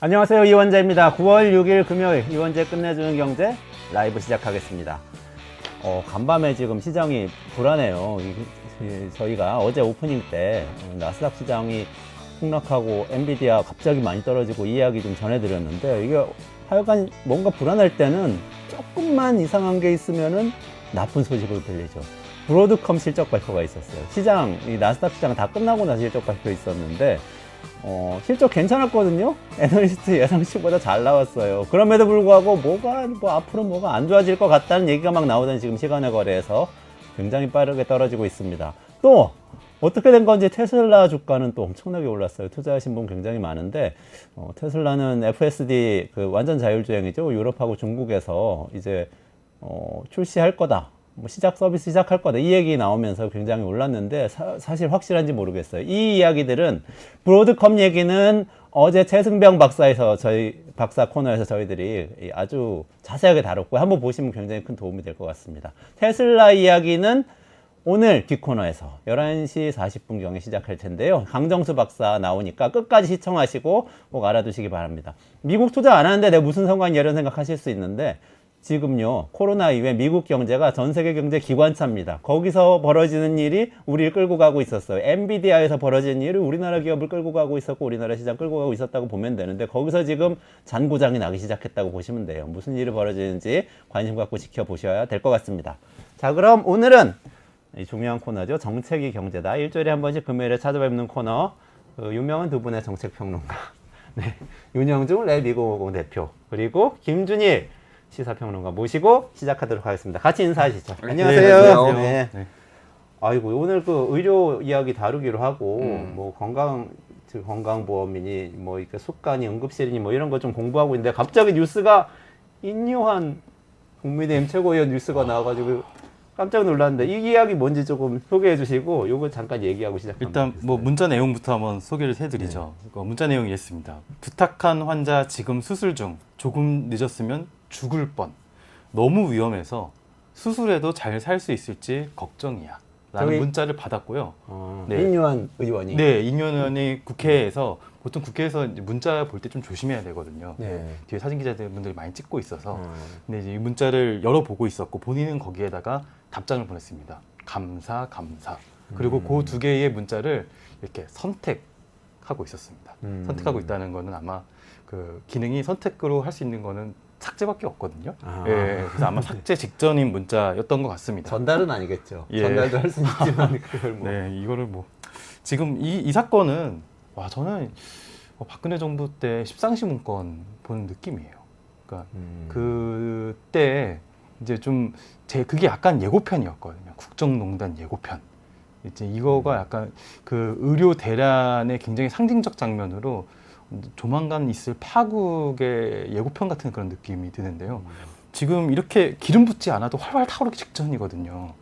안녕하세요, 이원재입니다. 9월 6일 금요일 이원재 끝내주는 경제 라이브 시작하겠습니다. 간밤에 지금 시장이 불안해요. 저희가 어제 오프닝 때 나스닥 시장이 폭락하고 엔비디아 갑자기 많이 떨어지고 이 이야기 좀 전해드렸는데, 이게 하여간 뭔가 불안할 때는 조금만 이상한 게 있으면은 나쁜 소식으로 들리죠. 브로드컴 실적 발표가 있었어요. 시장, 이 나스닥 시장 다 끝나고 나서 실적 발표 있었는데 실적 괜찮았거든요. 애널리스트 예상치보다 잘 나왔어요. 그럼에도 불구하고 앞으로 뭐가 안 좋아질 것 같다는 얘기가 막 나오던 지금 시간의 거래에서 굉장히 빠르게 떨어지고 있습니다. 또 어떻게 된 건지 테슬라 주가는 또 엄청나게 올랐어요. 투자하신 분 굉장히 많은데, 테슬라는 FSD 완전 자율주행이죠. 유럽하고 중국에서 이제 출시할 거다. 서비스 시작할 거다. 이 얘기 나오면서 굉장히 올랐는데, 사실 확실한지 모르겠어요. 이 이야기들은, 브로드컴 얘기는 어제 최승병 박사 코너에서 저희들이 아주 자세하게 다뤘고, 한번 보시면 굉장히 큰 도움이 될 것 같습니다. 테슬라 이야기는 오늘 뒷코너에서 11시 40분경에 시작할 텐데요. 강정수 박사 나오니까 끝까지 시청하시고 꼭 알아두시기 바랍니다. 미국 투자 안 하는데 내가 무슨 상관이야 이런 생각하실 수 있는데, 지금요, 코로나 이후에 미국 경제가 전 세계 경제 기관차입니다. 거기서 벌어지는 일이 우리를 끌고 가고 있었어요. 엔비디아에서 벌어지는 일이 우리나라 기업을 끌고 가고 있었고, 우리나라 시장 끌고 가고 있었다고 보면 되는데, 거기서 지금 잔고장이 나기 시작했다고 보시면 돼요. 무슨 일이 벌어지는지 관심 갖고 지켜보셔야 될 것 같습니다. 자, 그럼 오늘은 이 중요한 코너죠. 정책이 경제다. 일주일에 한 번씩 금요일에 찾아뵙는 코너. 유명한 두 분의 정책평론가. 네. 윤영중 레미고공 대표. 그리고 김준일 시사평론가 모시고 시작하도록 하겠습니다. 같이 인사하시죠. 안녕하세요. 네, 안녕하세요. 네. 네. 아이고, 오늘 의료 이야기 다루기로 하고, 건강보험이니, 이렇게 숙간이 응급실이니, 이런 거 좀 공부하고 있는데, 갑자기 뉴스가 인요한 국민의힘 최고위원 뉴스가 나와가지고 깜짝 놀랐는데, 이 이야기 뭔지 조금 소개해 주시고, 요거 잠깐 얘기하고 시작합니다. 일단 문자 내용부터 한번 소개를 해드리죠. 문자 내용이 이랬습니다. 부탁한 환자 지금 수술 중. 조금 늦었으면 죽을 뻔. 너무 위험해서 수술해도 잘 살 수 있을지 걱정이야. 라는 문자를 받았고요. 네. 인요한 의원이. 네, 인요한 의원이 국회에서, 보통 국회에서 이제 문자 볼 때 좀 조심해야 되거든요. 네. 뒤에 사진 기자분들이 많이 찍고 있어서. 근데 이제 이 문자를 열어보고 있었고, 본인은 거기에다가 답장을 보냈습니다. 감사. 그리고 그 두 개의 문자를 이렇게 선택하고 있었습니다. 선택하고 있다는 거는 아마 그 기능이 선택으로 할 수 있는 거는 삭제밖에 없거든요. 예, 그래서 아마 삭제 직전인 문자였던 것 같습니다. 전달은 아니겠죠. 예. 전달도 할 수 있지만 그걸 네, 이거를 지금 이 사건은 저는 박근혜 정부 때 십상시 문건 보는 느낌이에요. 그러니까 그때 이제 그게 약간 예고편이었거든요. 국정농단 예고편. 이제 이거가 약간 그 의료 대란의 굉장히 상징적 장면으로 조만간 있을 파국의 예고편 같은 그런 느낌이 드는데요. 지금 이렇게 기름 붓지 않아도 활활 타오르기 직전이거든요.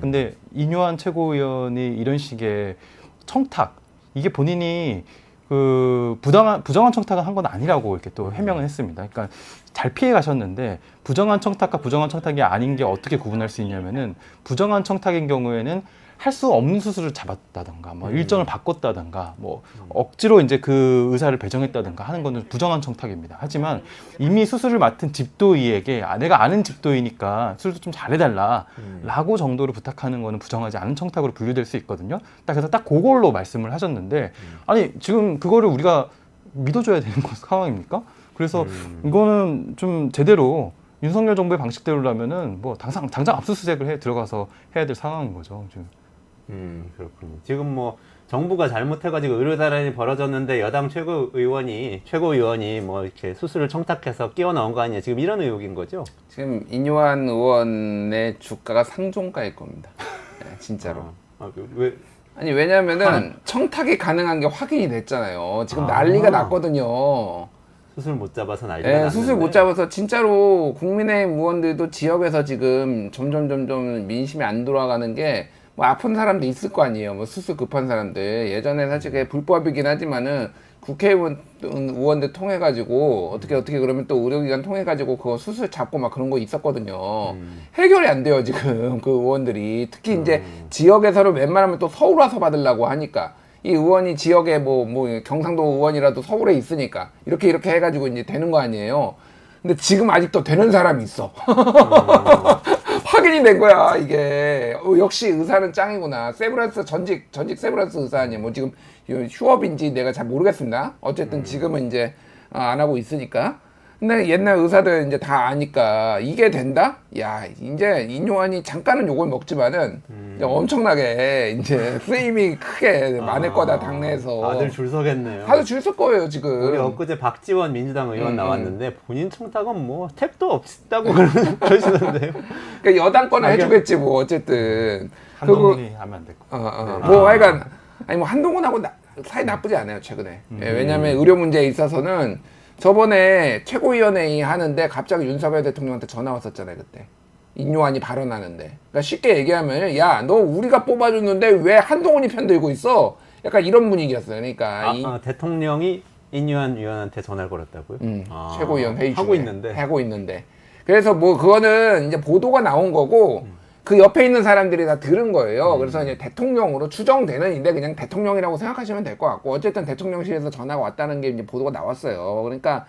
근데 인요한 최고위원이 이런 식의 청탁, 이게 본인이 부정한 청탁을 한 건 아니라고 이렇게 또 해명을 했습니다. 그러니까 잘 피해 가셨는데, 부정한 청탁과 부정한 청탁이 아닌 게 어떻게 구분할 수 있냐면은, 부정한 청탁인 경우에는 할 수 없는 수술을 잡았다던가, 일정을 바꿨다던가, 억지로 이제 그 의사를 배정했다던가 하는 거는 부정한 청탁입니다. 하지만 이미 수술을 맡은 집도의에게 내가 아는 집도의니까 수술도 좀 잘해달라 라고 정도로 부탁하는 거는 부정하지 않은 청탁으로 분류될 수 있거든요. 그래서 딱 그걸로 말씀을 하셨는데, 아니 지금 그거를 우리가 믿어줘야 되는 상황입니까? 그래서 이거는 좀 제대로 윤석열 정부의 방식대로라면은 당장 압수수색을 들어가서 해야 될 상황인 거죠. 지금. 그렇군요. 지금 정부가 잘못해가지고 의료대란이 벌어졌는데 여당 최고위원이 이렇게 수술을 청탁해서 끼워 넣은 거 아니냐, 지금 이런 의혹인 거죠? 지금 인요한 의원의 주가가 상종가일 겁니다. 네, 진짜로. 왜? 아니 왜냐면은 청탁이 가능한 게 확인이 됐잖아요. 지금 난리가 났거든요. 수술 못 잡아서 난리가 났는데. 수술 못 잡아서 진짜로 국민의힘 의원들도 지역에서 지금 점점 민심이 안 돌아가는 게, 아픈 사람도 있을 거 아니에요. 수술 급한 사람들. 예전에 사실 그게 불법이긴 하지만은 국회의원들 통해가지고 어떻게 그러면 또 의료기관 통해가지고 그거 수술 잡고 그런 거 있었거든요. 해결이 안 돼요 지금 그 의원들이. 특히 이제 지역에서는 웬만하면 또 서울 와서 받으려고 하니까 이 의원이 지역에 뭐 경상도 의원이라도 서울에 있으니까 이렇게 해가지고 이제 되는 거 아니에요. 근데 지금 아직도 되는 사람이 있어. 확인이 된 거야 이게. 역시 의사는 짱이구나. 세브란스 전직 세브란스 의사 아니에요. 뭐 지금 휴업인지 내가 잘 모르겠습니다. 어쨌든 지금은 이제 안 하고 있으니까. 근데 옛날 의사들 이제 다 아니까 이게 된다? 야, 이제 인요한이 잠깐은 욕을 먹지만은 이제 엄청나게 이제 쓰임이 크게 많을 거다 당내에서. 다들 줄 서겠네요. 다들 줄 설 거예요 지금. 우리 엊그제 박지원 민주당 의원 나왔는데 본인 청탁은 뭐 택도 없다고 그러시던데요. 그러니까 여당권은 해주겠지 뭐 어쨌든. 한동훈이 하면 안 될 거. 뭐 하여간 아니 뭐 한동훈하고 사이 나쁘지 않아요 최근에. 예, 왜냐면 의료 문제에 있어서는 저번에 최고위원회의 하는데 갑자기 윤석열 대통령한테 전화 왔었잖아요 그때. 인요한이 발언하는데. 그러니까 쉽게 얘기하면 야 너 우리가 뽑아줬는데 왜 한동훈이 편들고 있어? 약간 이런 분위기였어요. 그러니까 대통령이 인요한 의원한테 전화를 걸었다고요? 최고위원 회의 중에 하고 있는데. 그래서 뭐 그거는 이제 보도가 나온 거고 그 옆에 있는 사람들이 다 들은 거예요. 그래서 이제 대통령으로 추정되는인데 그냥 대통령이라고 생각하시면 될 것 같고 어쨌든 대통령실에서 전화가 왔다는 게 이제 보도가 나왔어요. 그러니까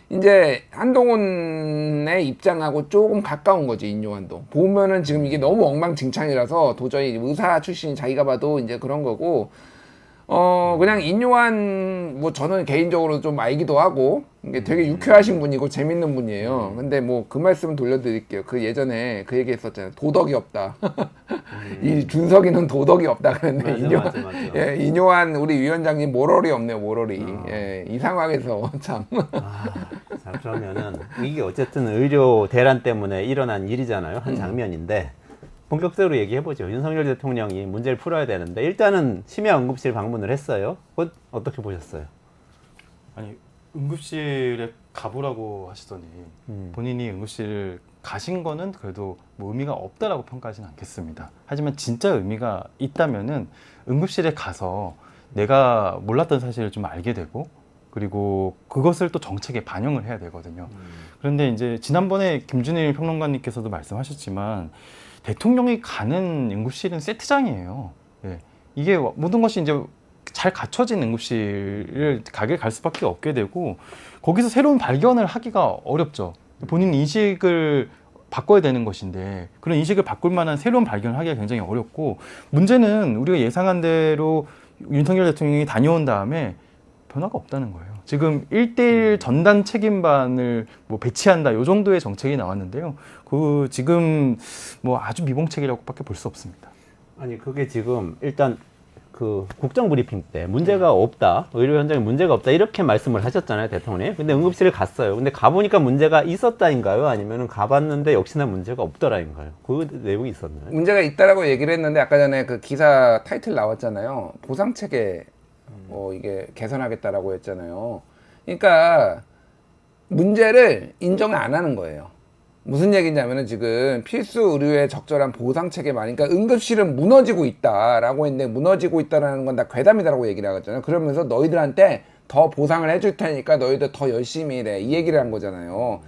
이제 한동훈의 입장하고 조금 가까운 거지 인요한도. 보면은 지금 이게 너무 엉망진창이라서 도저히 의사 출신이 자기가 봐도 이제 그런 거고. 그냥 인요한 뭐 저는 개인적으로 좀 알기도 하고 이게 되게 유쾌하신 분이고 재밌는 분이에요. 근데 뭐 그 말씀 돌려드릴게요. 그 예전에 그 얘기 했었잖아요. 도덕이 없다. 이 준석이는 도덕이 없다 그랬는데 맞아. 예, 인요한 우리 위원장님 모럴이 없네요. 모럴이. 예, 이 상황에서 참. 자, 그러면은 이게 어쨌든 의료 대란 때문에 일어난 일이잖아요. 한 장면인데 본격적으로 얘기해보죠. 윤석열 대통령이 문제를 풀어야 되는데 일단은 심야 응급실 방문을 했어요. 그건 어떻게 보셨어요? 아니 응급실에 가보라고 하시더니 본인이 응급실 가신 거는 그래도 뭐 의미가 없다라고 평가하지는 않겠습니다. 하지만 진짜 의미가 있다면은 응급실에 가서 내가 몰랐던 사실을 좀 알게 되고 그리고 그것을 또 정책에 반영을 해야 되거든요. 그런데 이제 지난번에 김준일 평론가님께서도 말씀하셨지만 대통령이 가는 응급실은 세트장이에요. 예. 이게 모든 것이 이제 잘 갖춰진 응급실을 갈 수밖에 없게 되고 거기서 새로운 발견을 하기가 어렵죠. 본인 인식을 바꿔야 되는 것인데 그런 인식을 바꿀 만한 새로운 발견을 하기가 굉장히 어렵고 문제는 우리가 예상한 대로 윤석열 대통령이 다녀온 다음에 변화가 없다는 거예요. 지금 1대1 전담 책임반을 뭐 배치한다 요 정도의 정책이 나왔는데요. 그 지금 뭐 아주 미봉책이라고밖에 볼 수 없습니다. 아니 그게 지금 일단 그 국정 브리핑 때 문제가 없다, 의료 현장에 문제가 없다 이렇게 말씀을 하셨잖아요 대통령이. 근데 응급실을 갔어요. 근데 가보니까 문제가 있었다인가요? 아니면은 가봤는데 역시나 문제가 없더라인가요? 그 내용이 있었나요? 문제가 있다라고 얘기를 했는데 아까 전에 그 기사 타이틀 나왔잖아요. 보상 체계 이게 개선하겠다라고 했잖아요. 그러니까 문제를 인정을 안 하는 거예요. 무슨 얘기냐면은 지금 필수 의료의 적절한 보상 체계만, 그러니까 응급실은 무너지고 있다라고 했는데 무너지고 있다라는 건 다 괴담이다라고 얘기를 하잖아요. 그러면서 너희들한테 더 보상을 해줄 테니까 너희들 더 열심히 일해 이 얘기를 한 거잖아요.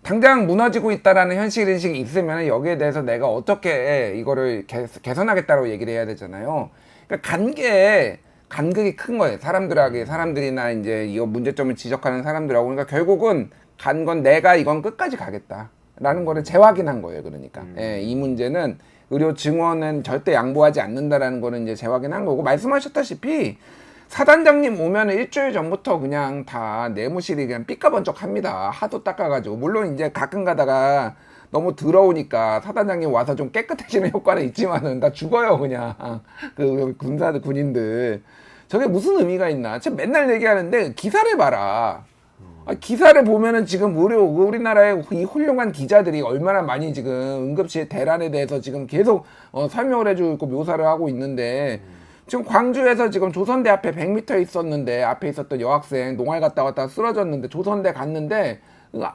당장 무너지고 있다라는 현실 인식이 있으면 여기에 대해서 내가 어떻게 이거를 개선하겠다라고 얘기를 해야 되잖아요. 그러니까 간극이 큰 거예요. 사람들이나 이제 이거 문제점을 지적하는 사람들하고. 그러니까 결국은 간 건 내가 이건 끝까지 가겠다라는 거를 재확인한 거예요. 그러니까 예, 이 문제는 의료 증원은 절대 양보하지 않는다라는 거는 이제 재확인한 거고, 말씀하셨다시피 사단장님 오면 일주일 전부터 그냥 다 내무실이 그냥 삐까번쩍합니다. 하도 닦아가지고. 물론 이제 가끔 가다가 너무 더러우니까 사단장님 와서 좀 깨끗해지는 효과는 있지만은 다 죽어요 그냥 그 군인들. 저게 무슨 의미가 있나? 지금 맨날 얘기하는데 기사를 봐라. 기사를 보면은 지금 우리나라의 이 훌륭한 기자들이 얼마나 많이 지금 응급실 대란에 대해서 지금 계속 설명을 해주고 있고 묘사를 하고 있는데, 지금 광주에서 지금 조선대 앞에 100m 있었는데 앞에 있었던 여학생 농활 갔다 왔다가 쓰러졌는데 조선대 갔는데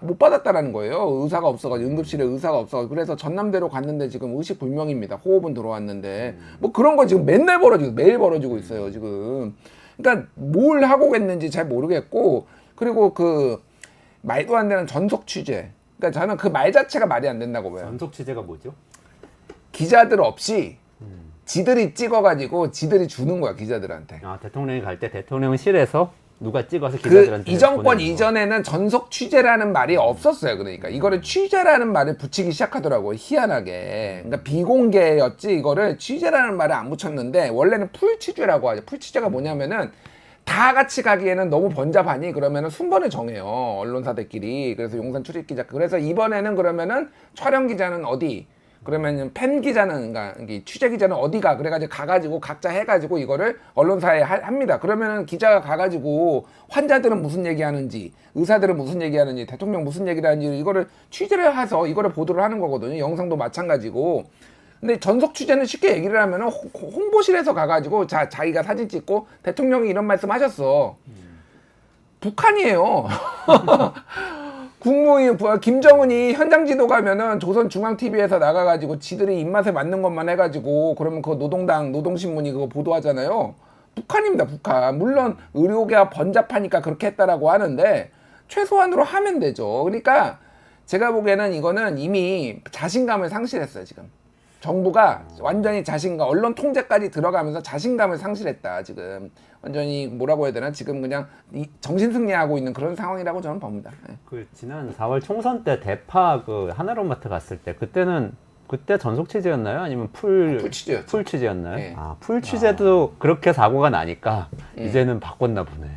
못 받았다라는 거예요. 의사가 없어가지고, 응급실에 의사가 없어가지고. 그래서 전남대로 갔는데 지금 의식불명입니다. 호흡은 들어왔는데. 뭐 그런 거 지금 맨날 매일 벌어지고 있어요, 지금. 그러니까 뭘 하고 있는지 잘 모르겠고, 그리고 그 말도 안 되는 전속 취재. 그러니까 저는 그 말 자체가 말이 안 된다고 봐요. 전속 취재가 뭐죠? 기자들 없이 지들이 찍어가지고 지들이 주는 거야 기자들한테. 아, 대통령이 갈 때 대통령실에서 누가 찍어서 그 기자들한테 이 정권 보내는 거. 이전에는 전속 취재라는 말이 없었어요. 그러니까 이거를 취재라는 말을 붙이기 시작하더라고요. 희한하게. 그러니까 비공개였지 이거를 취재라는 말을 안 붙였는데 원래는 풀 취재라고 하죠. 풀 취재가 뭐냐면은 다 같이 가기에는 너무 번잡하니 그러면은 순번을 정해요. 언론사들끼리. 그래서 용산 출입 기자. 그래서 이번에는 그러면은 촬영 기자는 어디? 그러면 팬 기자는, 그러니까 취재 기자는 어디가? 그래가지고 가가지고 각자 해가지고 이거를 언론사에 합니다. 그러면은 기자가 가가지고 환자들은 무슨 얘기하는지, 의사들은 무슨 얘기하는지, 대통령 무슨 얘기를 하는지 이거를 취재를 해서 이거를 보도를 하는 거거든요. 영상도 마찬가지고. 근데 전속 취재는 쉽게 얘기를 하면은 홍보실에서 가가지고 자기가 사진 찍고 대통령이 이런 말씀 하셨어. 북한이에요. 국무위원 김정은이 현장 지도 가면은 조선중앙TV에서 나가가지고 지들이 입맛에 맞는 것만 해가지고 그러면 그거 노동신문이 그거 보도하잖아요. 북한입니다, 북한. 물론 의료계가 번잡하니까 그렇게 했다라고 하는데 최소한으로 하면 되죠. 그러니까 제가 보기에는 이거는 이미 자신감을 상실했어요, 지금. 정부가 완전히 자신감, 언론 통제까지 들어가면서 자신감을 상실했다, 지금. 완전히 뭐라고 해야 되나? 지금 그냥 정신승리하고 있는 그런 상황이라고 저는 봅니다. 네. 그 지난 4월 총선 때 대파 그 하나로마트 갔을 때 그때 전속 취재였나요? 아니면 풀 취재였죠. 풀 취재였나요? 네. 아, 풀 취재도 그렇게 사고가 나니까 이제는 바꿨나 보네.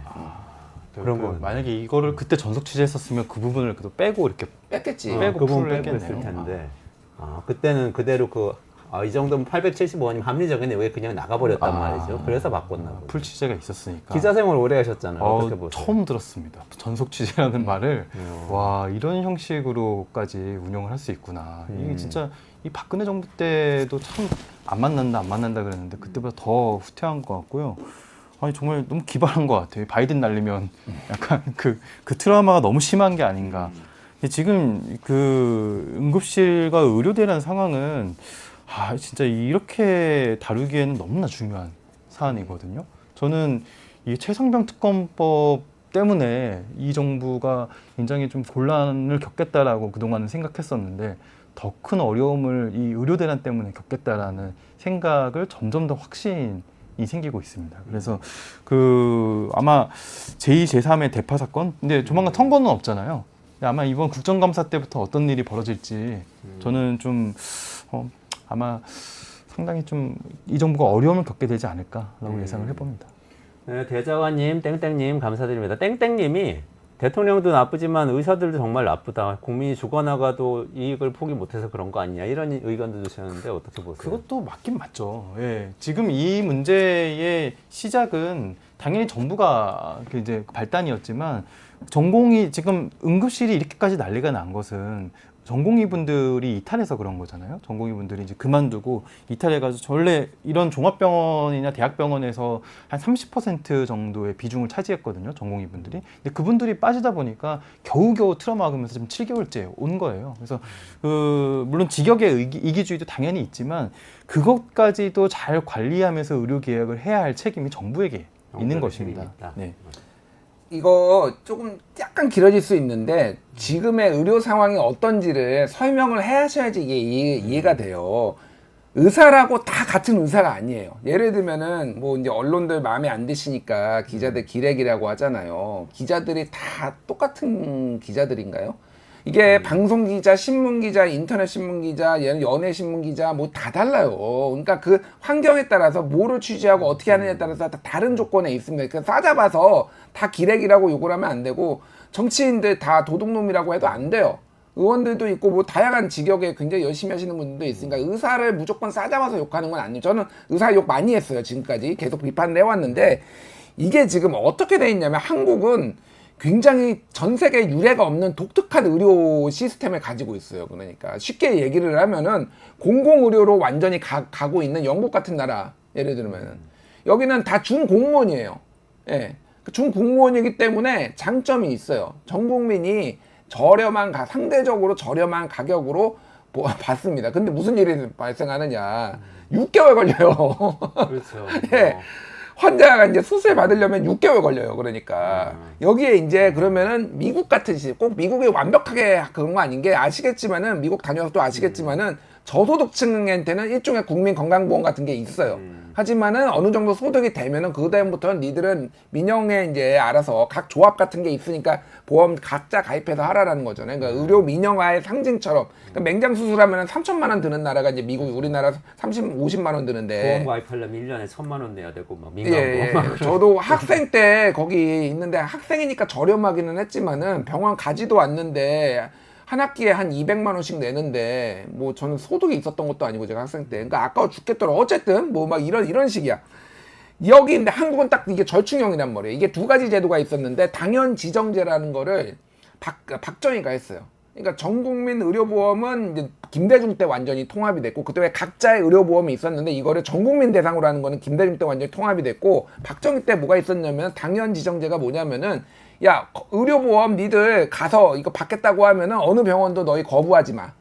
그런 거 만약에 이거를 그때 전속 취재했었으면 그 부분을 그래도 빼고 이렇게 뺐겠지. 빼고 그 부분 풀을 빼고 했을 했겠네요. 텐데. 아, 그때는 그대로 이 정도면 875원이면 합리적인데 왜 그냥 나가버렸단 말이죠. 그래서 바꿨나 보죠. 풀 취재가 있었으니까. 기자 생활 오래 하셨잖아요. 어떻게 보세요? 처음 들었습니다. 전속 취재라는 말을 와 이런 형식으로까지 운영을 할 수 있구나. 이게 진짜 이 박근혜 정부 때도 참 안 만난다 그랬는데 그때보다 더 후퇴한 것 같고요. 아니 정말 너무 기발한 것 같아요. 바이든 날리면 약간 그 트라우마가 너무 심한 게 아닌가. 근데 지금 그 응급실과 의료대라는 상황은 진짜 이렇게 다루기에는 너무나 중요한 사안이거든요. 저는 이 최상병 특검법 때문에 이 정부가 굉장히 좀 곤란을 겪겠다라고 그동안은 생각했었는데 더 큰 어려움을 이 의료대란 때문에 겪겠다라는 생각을 점점 더 확신이 생기고 있습니다. 그래서 아마 제2, 제3의 대파 사건, 근데 조만간 선거는 없잖아요. 아마 이번 국정감사 때부터 어떤 일이 벌어질지 저는 좀 아마 상당히 좀 이 정부가 어려움을 겪게 되지 않을까라고 예상을 해봅니다. 네, 대자관님, 땡땡님 감사드립니다. 땡땡님이 대통령도 나쁘지만 의사들도 정말 나쁘다. 국민이 죽어나가도 이익을 포기 못해서 그런 거 아니냐. 이런 의견도 주셨는데 어떻게 보세요? 그것도 맞긴 맞죠. 예. 지금 이 문제의 시작은 당연히 정부가 이제 발단이었지만 전공의 지금 응급실이 이렇게까지 난리가 난 것은 전공의 분들이 이탈해서 그런 거잖아요. 전공의 분들이 이제 그만두고 이탈해가지고 원래 이런 종합병원이나 대학병원에서 한 30% 정도의 비중을 차지했거든요. 전공의 분들이. 근데 그분들이 빠지다 보니까 겨우겨우 틀어막으면서 지금 7개월째 온 거예요. 그래서 물론 직역의 이기주의도 당연히 있지만 그것까지도 잘 관리하면서 의료 개혁을 해야 할 책임이 정부에게 있는 것입니다. 네. 이거 조금 약간 길어질 수 있는데 지금의 의료 상황이 어떤지를 설명을 하셔야지 이게 이해가 돼요. 의사라고 다 같은 의사가 아니에요. 예를 들면은 뭐 이제 언론들 마음에 안 드시니까 기자들 기레기라고 하잖아요. 기자들이 다 똑같은 기자들인가요? 이게 방송 기자, 신문 기자, 인터넷 신문 기자, 연예 신문 기자 뭐 다 달라요. 그러니까 그 환경에 따라서 뭐를 취재하고 어떻게 하느냐에 따라서 다 다른 조건에 있습니다. 그러니까 싸잡아서 다 기레기라고 욕을 하면 안 되고 정치인들 다 도둑놈이라고 해도 안 돼요. 의원들도 있고 뭐 다양한 직역에 굉장히 열심히 하시는 분들도 있으니까 의사를 무조건 싸잡아서 욕하는 건 아니에요. 저는 의사 욕 많이 했어요. 지금까지 계속 비판을 해왔는데 이게 지금 어떻게 돼 있냐면 한국은 굉장히 전 세계 유례가 없는 독특한 의료 시스템을 가지고 있어요. 그러니까 쉽게 얘기를 하면은 공공의료로 완전히 가고 있는 영국 같은 나라 예를 들면은 여기는 다 준공무원이에요. 예. 준공무원이기 때문에 장점이 있어요. 전 국민이 상대적으로 저렴한 가격으로 받습니다. 근데 무슨 일이 발생하느냐? 6개월 걸려요. 그렇죠. 예. 환자가 이제 수술 받으려면 6개월 걸려요. 그러니까 여기에 이제 그러면은 미국 같은 꼭 미국이 완벽하게 그런 거 아닌 게 아시겠지만은 미국 다녀서 또 아시겠지만은 저소득층한테는 일종의 국민건강보험 같은 게 있어요. 하지만은 어느 정도 소득이 되면은 그다음부터는 니들은 민영에 이제 알아서 각 조합 같은 게 있으니까 보험 각자 가입해서 하라라는 거잖아요. 그러니까 의료 민영화의 상징처럼. 그러니까 맹장 수술하면은 3천만 원 드는 나라가 이제 미국, 우리나라 50만 원 드는데. 보험 가입하려면 1년에 1,000만 원 내야 되고 막 예, 민간보험 막 그런. 저도 학생 때 거기 있는데 학생이니까 저렴하기는 했지만은 병원 가지도 않는데 한 학기에 한 200만 원씩 내는데 뭐 저는 소득이 있었던 것도 아니고 제가 학생 때 그러니까 아까워 죽겠더라고. 어쨌든 뭐 막 이런 식이야. 여기 근데 한국은 딱 이게 절충형이란 말이에요. 이게 두 가지 제도가 있었는데 당연 지정제라는 거를 박정희가 했어요. 그러니까 전 국민 의료보험은 이제 김대중 때 완전히 통합이 됐고 그때 왜 각자의 의료보험이 있었는데 이거를 전 국민 대상으로 하는 거는 김대중 때 완전히 통합이 됐고 박정희 때 뭐가 있었냐면 당연 지정제가 뭐냐면은 야 의료보험 니들 가서 이거 받겠다고 하면은 어느 병원도 너희 거부하지 마.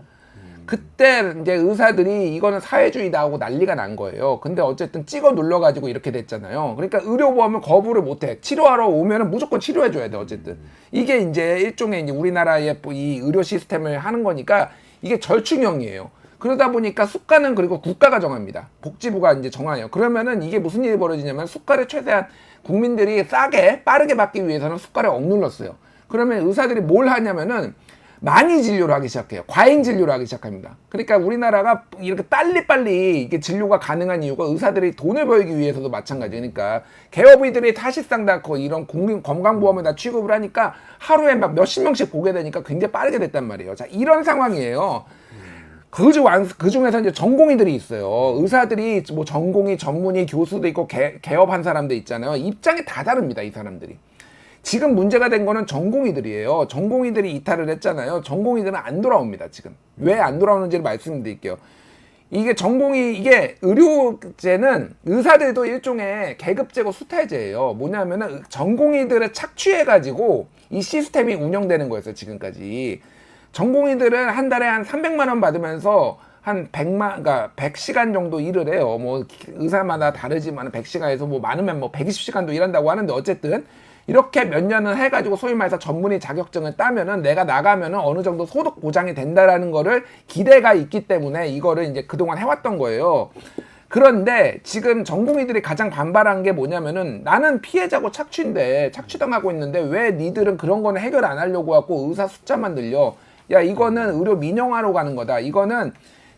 그때 이제 의사들이 이거는 사회주의다 하고 난리가 난 거예요. 근데 어쨌든 찍어 눌러가지고 이렇게 됐잖아요. 그러니까 의료보험을 거부를 못해. 치료하러 오면은 무조건 치료해줘야 돼. 어쨌든 이게 이제 일종의 이제 우리나라의 이 의료 시스템을 하는 거니까 이게 절충형이에요. 그러다 보니까 수가는 그리고 국가가 정합니다. 복지부가 이제 정해요. 그러면은 이게 무슨 일이 벌어지냐면 수가를 최대한 국민들이 싸게 빠르게 받기 위해서는 수가를 억눌렀어요. 그러면 의사들이 뭘 하냐면은 많이 진료를 하기 시작해요. 과잉 진료를 하기 시작합니다. 그러니까 우리나라가 이렇게 빨리빨리 이게 진료가 가능한 이유가 의사들이 돈을 벌기 위해서도 마찬가지니까 개업의들이 사실상 다 이런 국민 건강보험을 다 취급을 하니까 하루에 막 몇십 명씩 보게 되니까 굉장히 빠르게 됐단 말이에요. 자, 이런 상황이에요. 그 중에서 이제 전공의들이 있어요. 의사들이 뭐 전공의, 전문의, 교수도 있고 개업한 사람들 있잖아요. 입장이 다 다릅니다, 이 사람들이. 지금 문제가 된 거는 전공의들이에요. 전공의들이 이탈을 했잖아요. 전공의들은 안 돌아옵니다, 지금. 왜 안 돌아오는지를 말씀드릴게요. 이게 의료제는 의사들도 일종의 계급제고 수탈제예요. 뭐냐면은 전공의들을 착취해가지고 이 시스템이 운영되는 거였어요, 지금까지. 전공의들은 한 달에 한 300만 원 받으면서 한 100시간 정도 일을 해요. 뭐 의사마다 다르지만 100시간에서 뭐 많으면 뭐 120시간도 일한다고 하는데 어쨌든 이렇게 몇 년을 해가지고 소위 말해서 전문의 자격증을 따면은 내가 나가면은 어느 정도 소득 보장이 된다라는 거를 기대가 있기 때문에 이거를 이제 그동안 해왔던 거예요. 그런데 지금 전공의들이 가장 반발한 게 뭐냐면은 나는 피해자고 착취당하고 있는데 왜 니들은 그런 거는 해결 안 하려고 하고 의사 숫자만 늘려. 야 이거는 의료 민영화로 가는 거다. 이거는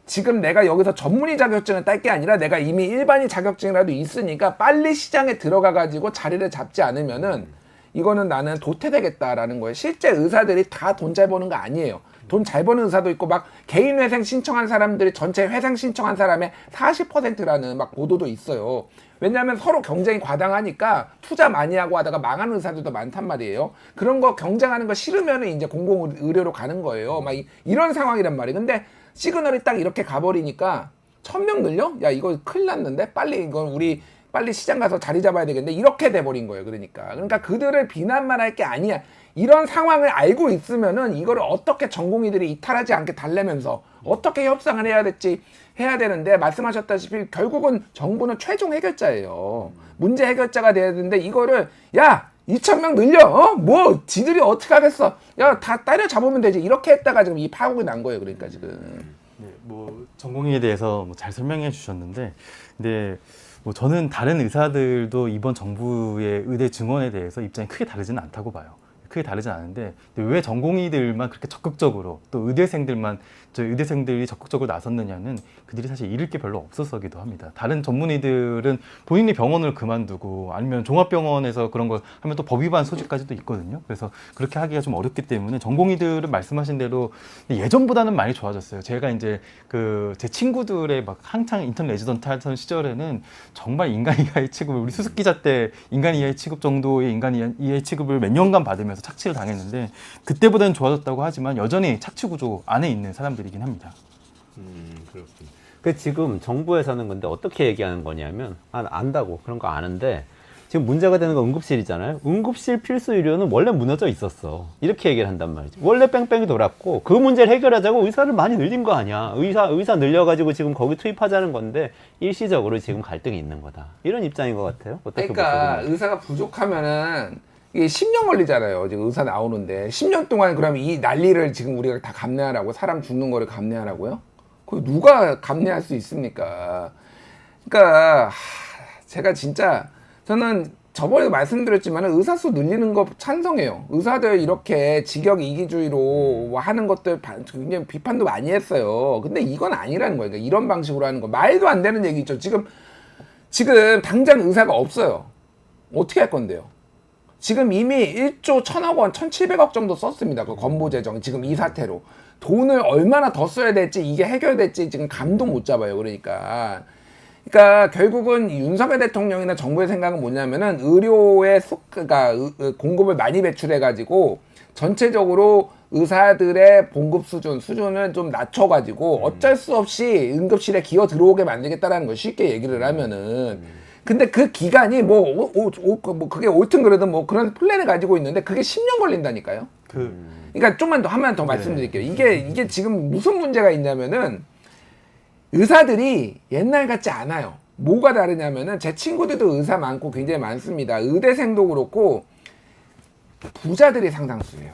지금 내가 여기서 전문의 자격증을 딸 게 아니라 내가 이미 일반인 자격증이라도 있으니까 빨리 시장에 들어가 가지고 자리를 잡지 않으면은 이거는 나는 도태되겠다라는 거예요. 실제 의사들이 다 돈 잘 버는 거 아니에요. 돈 잘 버는 의사도 있고 막 개인 회생 신청한 사람들이 전체 회생 신청한 사람의 40%라는 막 보도도 있어요. 왜냐하면 서로 경쟁이 과당하니까 투자 많이 하고 하다가 망하는 의사들도 많단 말이에요. 그런 거 경쟁하는 거 싫으면은 이제 공공의료로 가는 거예요. 막 이런 상황이란 말이에요. 근데 시그널이 딱 이렇게 가버리니까 1000명 늘려? 야 이거 큰일 났는데 빨리 이건 우리 빨리 시장 가서 자리 잡아야 되겠는데 이렇게 돼버린 거예요. 그러니까 그들을 비난만 할 게 아니야. 이런 상황을 알고 있으면은 이거를 어떻게 전공의들이 이탈하지 않게 달래면서 어떻게 협상을 해야 되는데 말씀하셨다시피 결국은 정부는 최종 해결자예요. 문제 해결자가 돼야 되는데 이거를 야 2,000명 늘려 뭐 지들이 어떻게 하겠어 야 다 때려잡으면 되지 이렇게 했다가 지금 이 파국이 난 거예요. 그러니까 지금 네, 뭐 전공의에 대해서 뭐 잘 설명해 주셨는데 근데 뭐 저는 다른 의사들도 이번 정부의 의대 증원에 대해서 입장이 크게 다르지는 않다고 봐요. 크게 다르지 않은데 왜 전공의들만 그렇게 적극적으로 또 의대생들이 적극적으로 나섰느냐는 그들이 사실 잃을 게 별로 없었기도 합니다. 다른 전문의들은 본인이 병원을 그만두고 아니면 종합병원에서 그런 걸 하면 또 법 위반 소지까지도 있거든요. 그래서 그렇게 하기가 좀 어렵기 때문에 전공의들은 말씀하신 대로 예전보다는 많이 좋아졌어요. 제가 이제 제 친구들의 막 한창 인턴 레지던트 하던 시절에는 정말 인간 이하의 취급을 우리 수습 기자 때 인간 이하의 취급 정도의 인간 이하의 취급을 몇 년간 받으면서 착취를 당했는데 그때보다는 좋아졌다고 하지만 여전히 착취 구조 안에 있는 사람들이긴 합니다. 그렇군요. 그 지금 정부에서는 근데 어떻게 얘기하는 거냐면 안다고 그런 거 아는데 지금 문제가 되는 건 응급실이잖아요. 응급실 필수 의료는 원래 무너져 있었어. 이렇게 얘기를 한단 말이지. 원래 뺑뺑이 돌았고 그 문제를 해결하자고 의사를 많이 늘린 거 아니야. 의사 늘려가지고 지금 거기 투입하자는 건데 일시적으로 지금 갈등이 있는 거다. 이런 입장인 것 같아요. 어떻게 그러니까 보세요? 의사가 부족하면은 이게 10년 걸리잖아요. 지금 의사 나오는데 10년 동안 그럼 이 난리를 지금 우리가 다 감내하라고 사람 죽는 거를 감내하라고요? 그걸 누가 감내할 수 있습니까? 그러니까 제가 진짜 저는 저번에도 말씀드렸지만 의사수 늘리는 거 찬성해요. 의사들 이렇게 직역 이기주의로 하는 것들 굉장히 비판도 많이 했어요. 근데 이건 아니라는 거예요. 그러니까 이런 방식으로 하는 거 말도 안 되는 얘기죠. 지금 당장 의사가 없어요. 어떻게 할 건데요? 지금 이미 1조 1,000억 원, 1,700억 정도 썼습니다. 그 건보재정 지금 이 사태로 돈을 얼마나 더 써야 될지 이게 해결될지 지금 감도 못 잡아요. 그러니까 결국은 윤석열 대통령이나 정부의 생각은 뭐냐면은 의료의 그러니까 공급을 많이 배출해가지고 전체적으로 의사들의 봉급 수준을 좀 낮춰가지고 어쩔 수 없이 응급실에 기어 들어오게 만들겠다라는 거 쉽게 얘기를 하면은. 근데 그 기간이 그게 옳든 그러든 뭐 그런 플랜을 가지고 있는데 그게 10년 걸린다니까요. 그러니까 좀만 더 하면 더 말씀드릴게요. 이게 지금 무슨 문제가 있냐면은 의사들이 옛날 같지 않아요. 뭐가 다르냐면은 제 친구들도 의사 많고 굉장히 많습니다. 의대생도 그렇고 부자들이 상당수예요.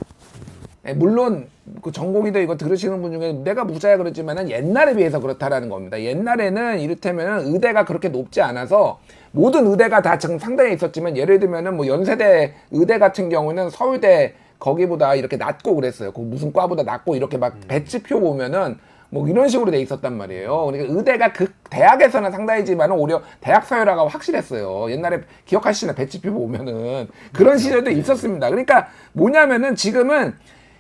물론 그 전공의도 이거 들으시는 분 중에 내가 부자야 그러지만은 옛날에 비해서 그렇다라는 겁니다. 옛날에는 이를테면 의대가 그렇게 높지 않아서 모든 의대가 다 지금 상당히 있었지만 예를 들면은 뭐 연세대 의대 같은 경우는 서울대 거기보다 이렇게 낮고 그랬어요. 그 무슨 과보다 낮고 이렇게 막 배치표 보면은 뭐 이런 식으로 돼 있었단 말이에요. 그러니까 의대가 그 대학에서는 상당히지만 오히려 대학 서열화가 확실했어요. 옛날에 기억하시나 배치표 보면은 그런 시절도 있었습니다. 그러니까 뭐냐면은 지금은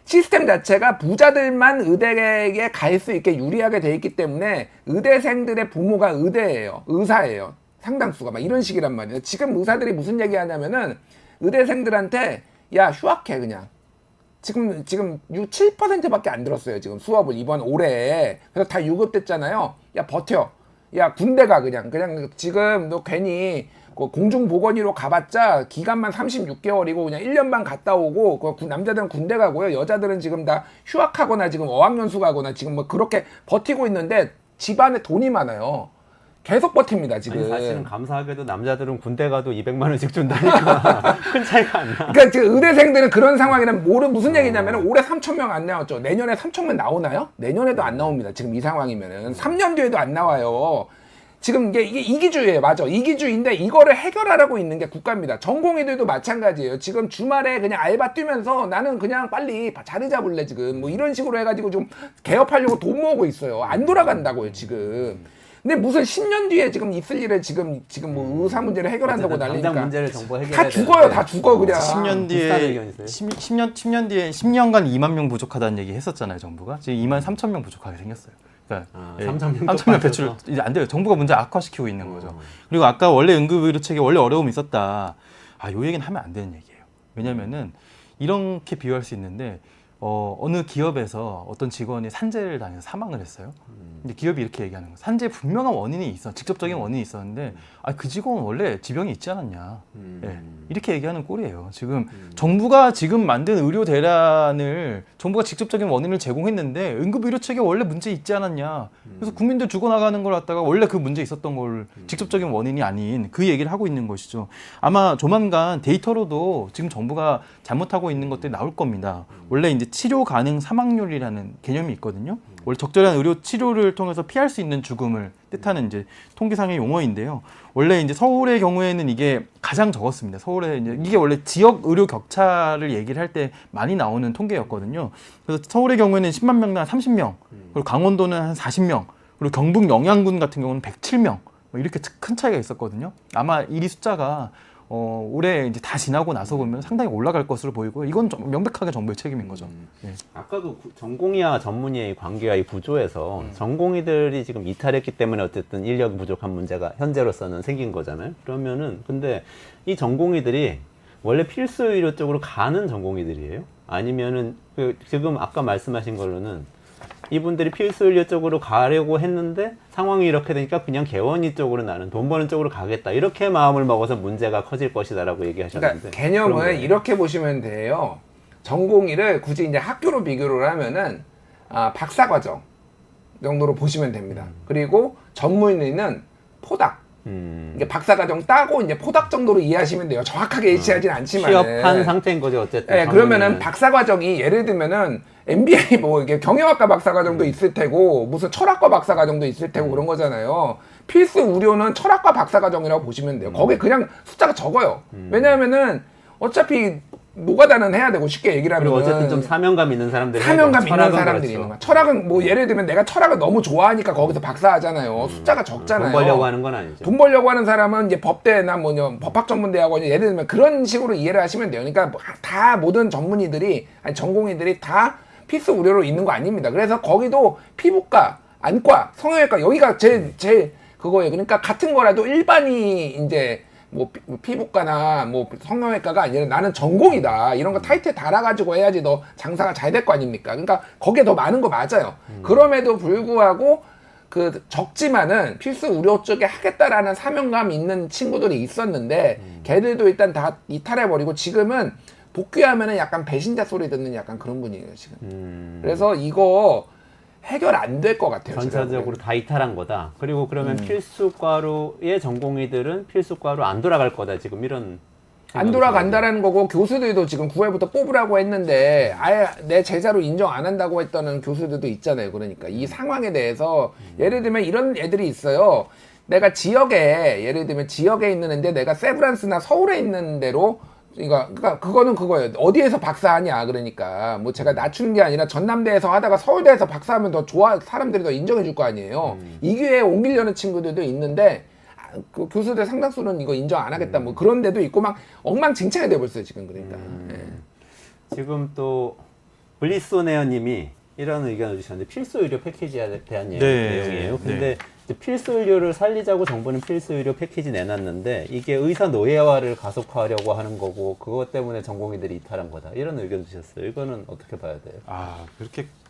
시스템 자체가 부자들만 의대에 갈 수 있게 유리하게 돼 있기 때문에 의대생들의 부모가 의사예요. 상당수가 막 이런 식이란 말이에요. 지금 의사들이 무슨 얘기 하냐면은 의대생들한테 야 휴학해 그냥. 지금 7%밖에 안 들었어요. 지금 수업을 이번 올해. 그래서 다 유급됐잖아요. 야 버텨. 야 군대 가 그냥 지금 너 괜히 공중보건의로 가봤자 기간만 36개월이고 그냥 1년 반 갔다 오고 남자들은 군대 가고요. 여자들은 지금 다 휴학하거나 지금 어학연수 가거나 지금 뭐 그렇게 버티고 있는데 집안에 돈이 많아요. 계속 버팁니다 지금. 아니, 사실은 감사하게도 남자들은 군대 가도 200만 원씩 준다니까 큰 차이가 안 나. 그러니까 지금 의대생들은 그런 상황이라면 무슨 얘기냐면 올해 3,000명 안 나왔죠. 내년에 3,000명 나오나요? 내년에도 안 나옵니다. 지금 이 상황이면은 3년 뒤에도 안 나와요. 지금 이게 이기주의예요. 맞아. 이기주의인데 이거를 해결하라고 있는 게 국가입니다. 전공의들도 마찬가지예요. 지금 주말에 그냥 알바 뛰면서 나는 그냥 빨리 자리 잡을래 지금 뭐 이런 식으로 해가지고 좀 개업하려고 돈 모으고 있어요. 안 돌아간다고요 지금. 근데 무슨 10년 뒤에 지금 있을 일을 지금 뭐 의사 문제를 해결한다고 난리니까 당장 문제를 정부 해결해야 다 죽어요. 다 죽어 그냥. 10년 비슷한 뒤에 의견이세요? 10년 뒤에 10년간 2만 명 부족하다는 얘기 했었잖아요, 정부가. 지금 2만 3천 명 부족하게 생겼어요. 그러니까 3천 명 배출 이제 안 돼요. 정부가 문제 악화시키고 있는 거죠. 그리고 아까 원래 응급의료체계 원래 어려움이 있었다. 요 얘기는 하면 안 되는 얘기예요. 왜냐면은 이렇게 비유할 수 있는데 어느 기업에서 어떤 직원이 산재를 당해서 사망을 했어요. 근데 기업이 이렇게 얘기하는 거예요. 산재에 분명한 원인이 있어. 직접적인 원인이 있었는데 그 직원은 원래 지병이 있지 않았냐. 네, 이렇게 얘기하는 꼴이에요. 지금 정부가 지금 만든 의료 대란을 정부가 직접적인 원인을 제공했는데 응급의료체계 원래 문제 있지 않았냐. 그래서 국민들 죽어나가는 걸 갖다가 원래 그 문제 있었던 걸 직접적인 원인이 아닌 그 얘기를 하고 있는 것이죠. 아마 조만간 데이터로도 지금 정부가 잘못하고 있는 것들이 나올 겁니다. 원래 이제 치료 가능 사망률이라는 개념이 있거든요. 원래 적절한 의료 치료를 통해서 피할 수 있는 죽음을 뜻하는 이제 통계상의 용어인데요. 원래 이제 서울의 경우에는 이게 가장 적었습니다. 서울에 이게 원래 지역 의료 격차를 얘기를 할 때 많이 나오는 통계였거든요. 그래서 서울의 경우에는 10만 명당 30명, 그리고 강원도는 한 40명, 그리고 경북 영양군 같은 경우는 107명, 이렇게 큰 차이가 있었거든요. 아마 이 숫자가 올해 이제 다 지나고 나서 보면 상당히 올라갈 것으로 보이고요. 이건 좀 명백하게 정부의 책임인 거죠. 네. 아까도 전공의와 전문의의 관계와 이 구조에서 전공의들이 지금 이탈했기 때문에 어쨌든 인력이 부족한 문제가 현재로서는 생긴 거잖아요. 그러면은 근데 이 전공의들이 원래 필수 의료 쪽으로 가는 전공의들이에요? 아니면은 지금 아까 말씀하신 걸로는 이분들이 필수 의료 쪽으로 가려고 했는데 상황이 이렇게 되니까 그냥 개원이 쪽으로 나는 돈 버는 쪽으로 가겠다 이렇게 마음을 먹어서 문제가 커질 것이다라고 얘기하셨는데 그러니까 개념을 이렇게 보시면 돼요. 전공의를 굳이 이제 학교로 비교를 하면은 박사과정 정도로 보시면 됩니다. 그리고 전문의는 포닥 이게 박사과정 따고 이제 포닥 정도로 이해하시면 돼요. 정확하게 이해하진 않지만 취업한 상태인 거죠 어쨌든. 네, 그러면은 전문의는. 박사과정이 예를 들면은 MBA 뭐 이게 경영학과 박사과정도 있을 테고 무슨 철학과 박사과정도 있을 테고 그런 거잖아요. 필수 우료는 철학과 박사과정이라고 보시면 돼요. 거기에 그냥 숫자가 적어요. 왜냐하면은 어차피 노가다는 해야 되고 쉽게 얘기를 하면 그리고 어쨌든 좀 사명감 있는 사람들이 사명감 있는 철학은 사람들이 그렇죠. 있는 거야. 철학은 뭐 예를 들면 내가 철학을 너무 좋아하니까 거기서 박사 하잖아요. 숫자가 적잖아요. 돈 벌려고 하는 건 아니죠. 돈 벌려고 하는 사람은 이제 법대나 뭐냐 법학전문대학원 예를 들면 그런 식으로 이해를 하시면 돼요. 그러니까 다 모든 전문의들이 아니 전공의들이 다 필수 우려로 있는 거 아닙니다. 그래서 거기도 피부과, 안과, 성형외과 여기가 제일 그거예요. 그러니까 같은 거라도 일반이 이제 뭐 피부과나 뭐 성형외과가 아니라 나는 전공이다 이런 거 타이틀 달아가지고 해야지 너 장사가 잘 될 거 아닙니까? 그러니까 거기에 더 많은 거 맞아요. 그럼에도 불구하고 그 적지만은 필수 우려 쪽에 하겠다라는 사명감 있는 친구들이 있었는데 걔들도 일단 다 이탈해버리고 지금은 복귀하면은 약간 배신자 소리 듣는 약간 그런 분위기예요 지금. 그래서 이거 해결 안 될 것 같아요. 전체적으로 다 이탈한 거다. 그리고 그러면 필수과로의 전공의들은 필수과로 안 돌아갈 거다. 지금 이런 안 돌아간다라는 거고 교수들도 지금 9회부터 뽑으라고 했는데 아예 내 제자로 인정 안 한다고 했던 교수들도 있잖아요. 그러니까 이 상황에 대해서 예를 들면 이런 애들이 있어요. 내가 지역에 예를 들면 지역에 있는 애인데 내가 세브란스나 서울에 있는 데로 그러니까 그거는 그거예요. 어디에서 박사하냐 그러니까 뭐 제가 낮추는 게 아니라 전남대에서 하다가 서울대에서 박사하면 더 좋아 사람들이 더 인정해 줄 거 아니에요. 이 기회에 옮기려는 친구들도 있는데 그 교수들 상당수는 이거 인정 안 하겠다 뭐 그런 데도 있고 막 엉망진창이 돼 버렸어요 지금 그러니까. 지금 또 블리소네어님이 이런 의견을 주셨는데 필수 의료 패키지에 대한 네. 내용이에요. 근데 이제 필수 의료를 살리자고 정부는 필수 의료 패키지 내놨는데 이게 의사 노예화를 가속화하려고 하는 거고 그것 때문에 전공의들이 이탈한 거다. 이런 의견 주셨어요. 이거는 어떻게 봐야 돼요? 아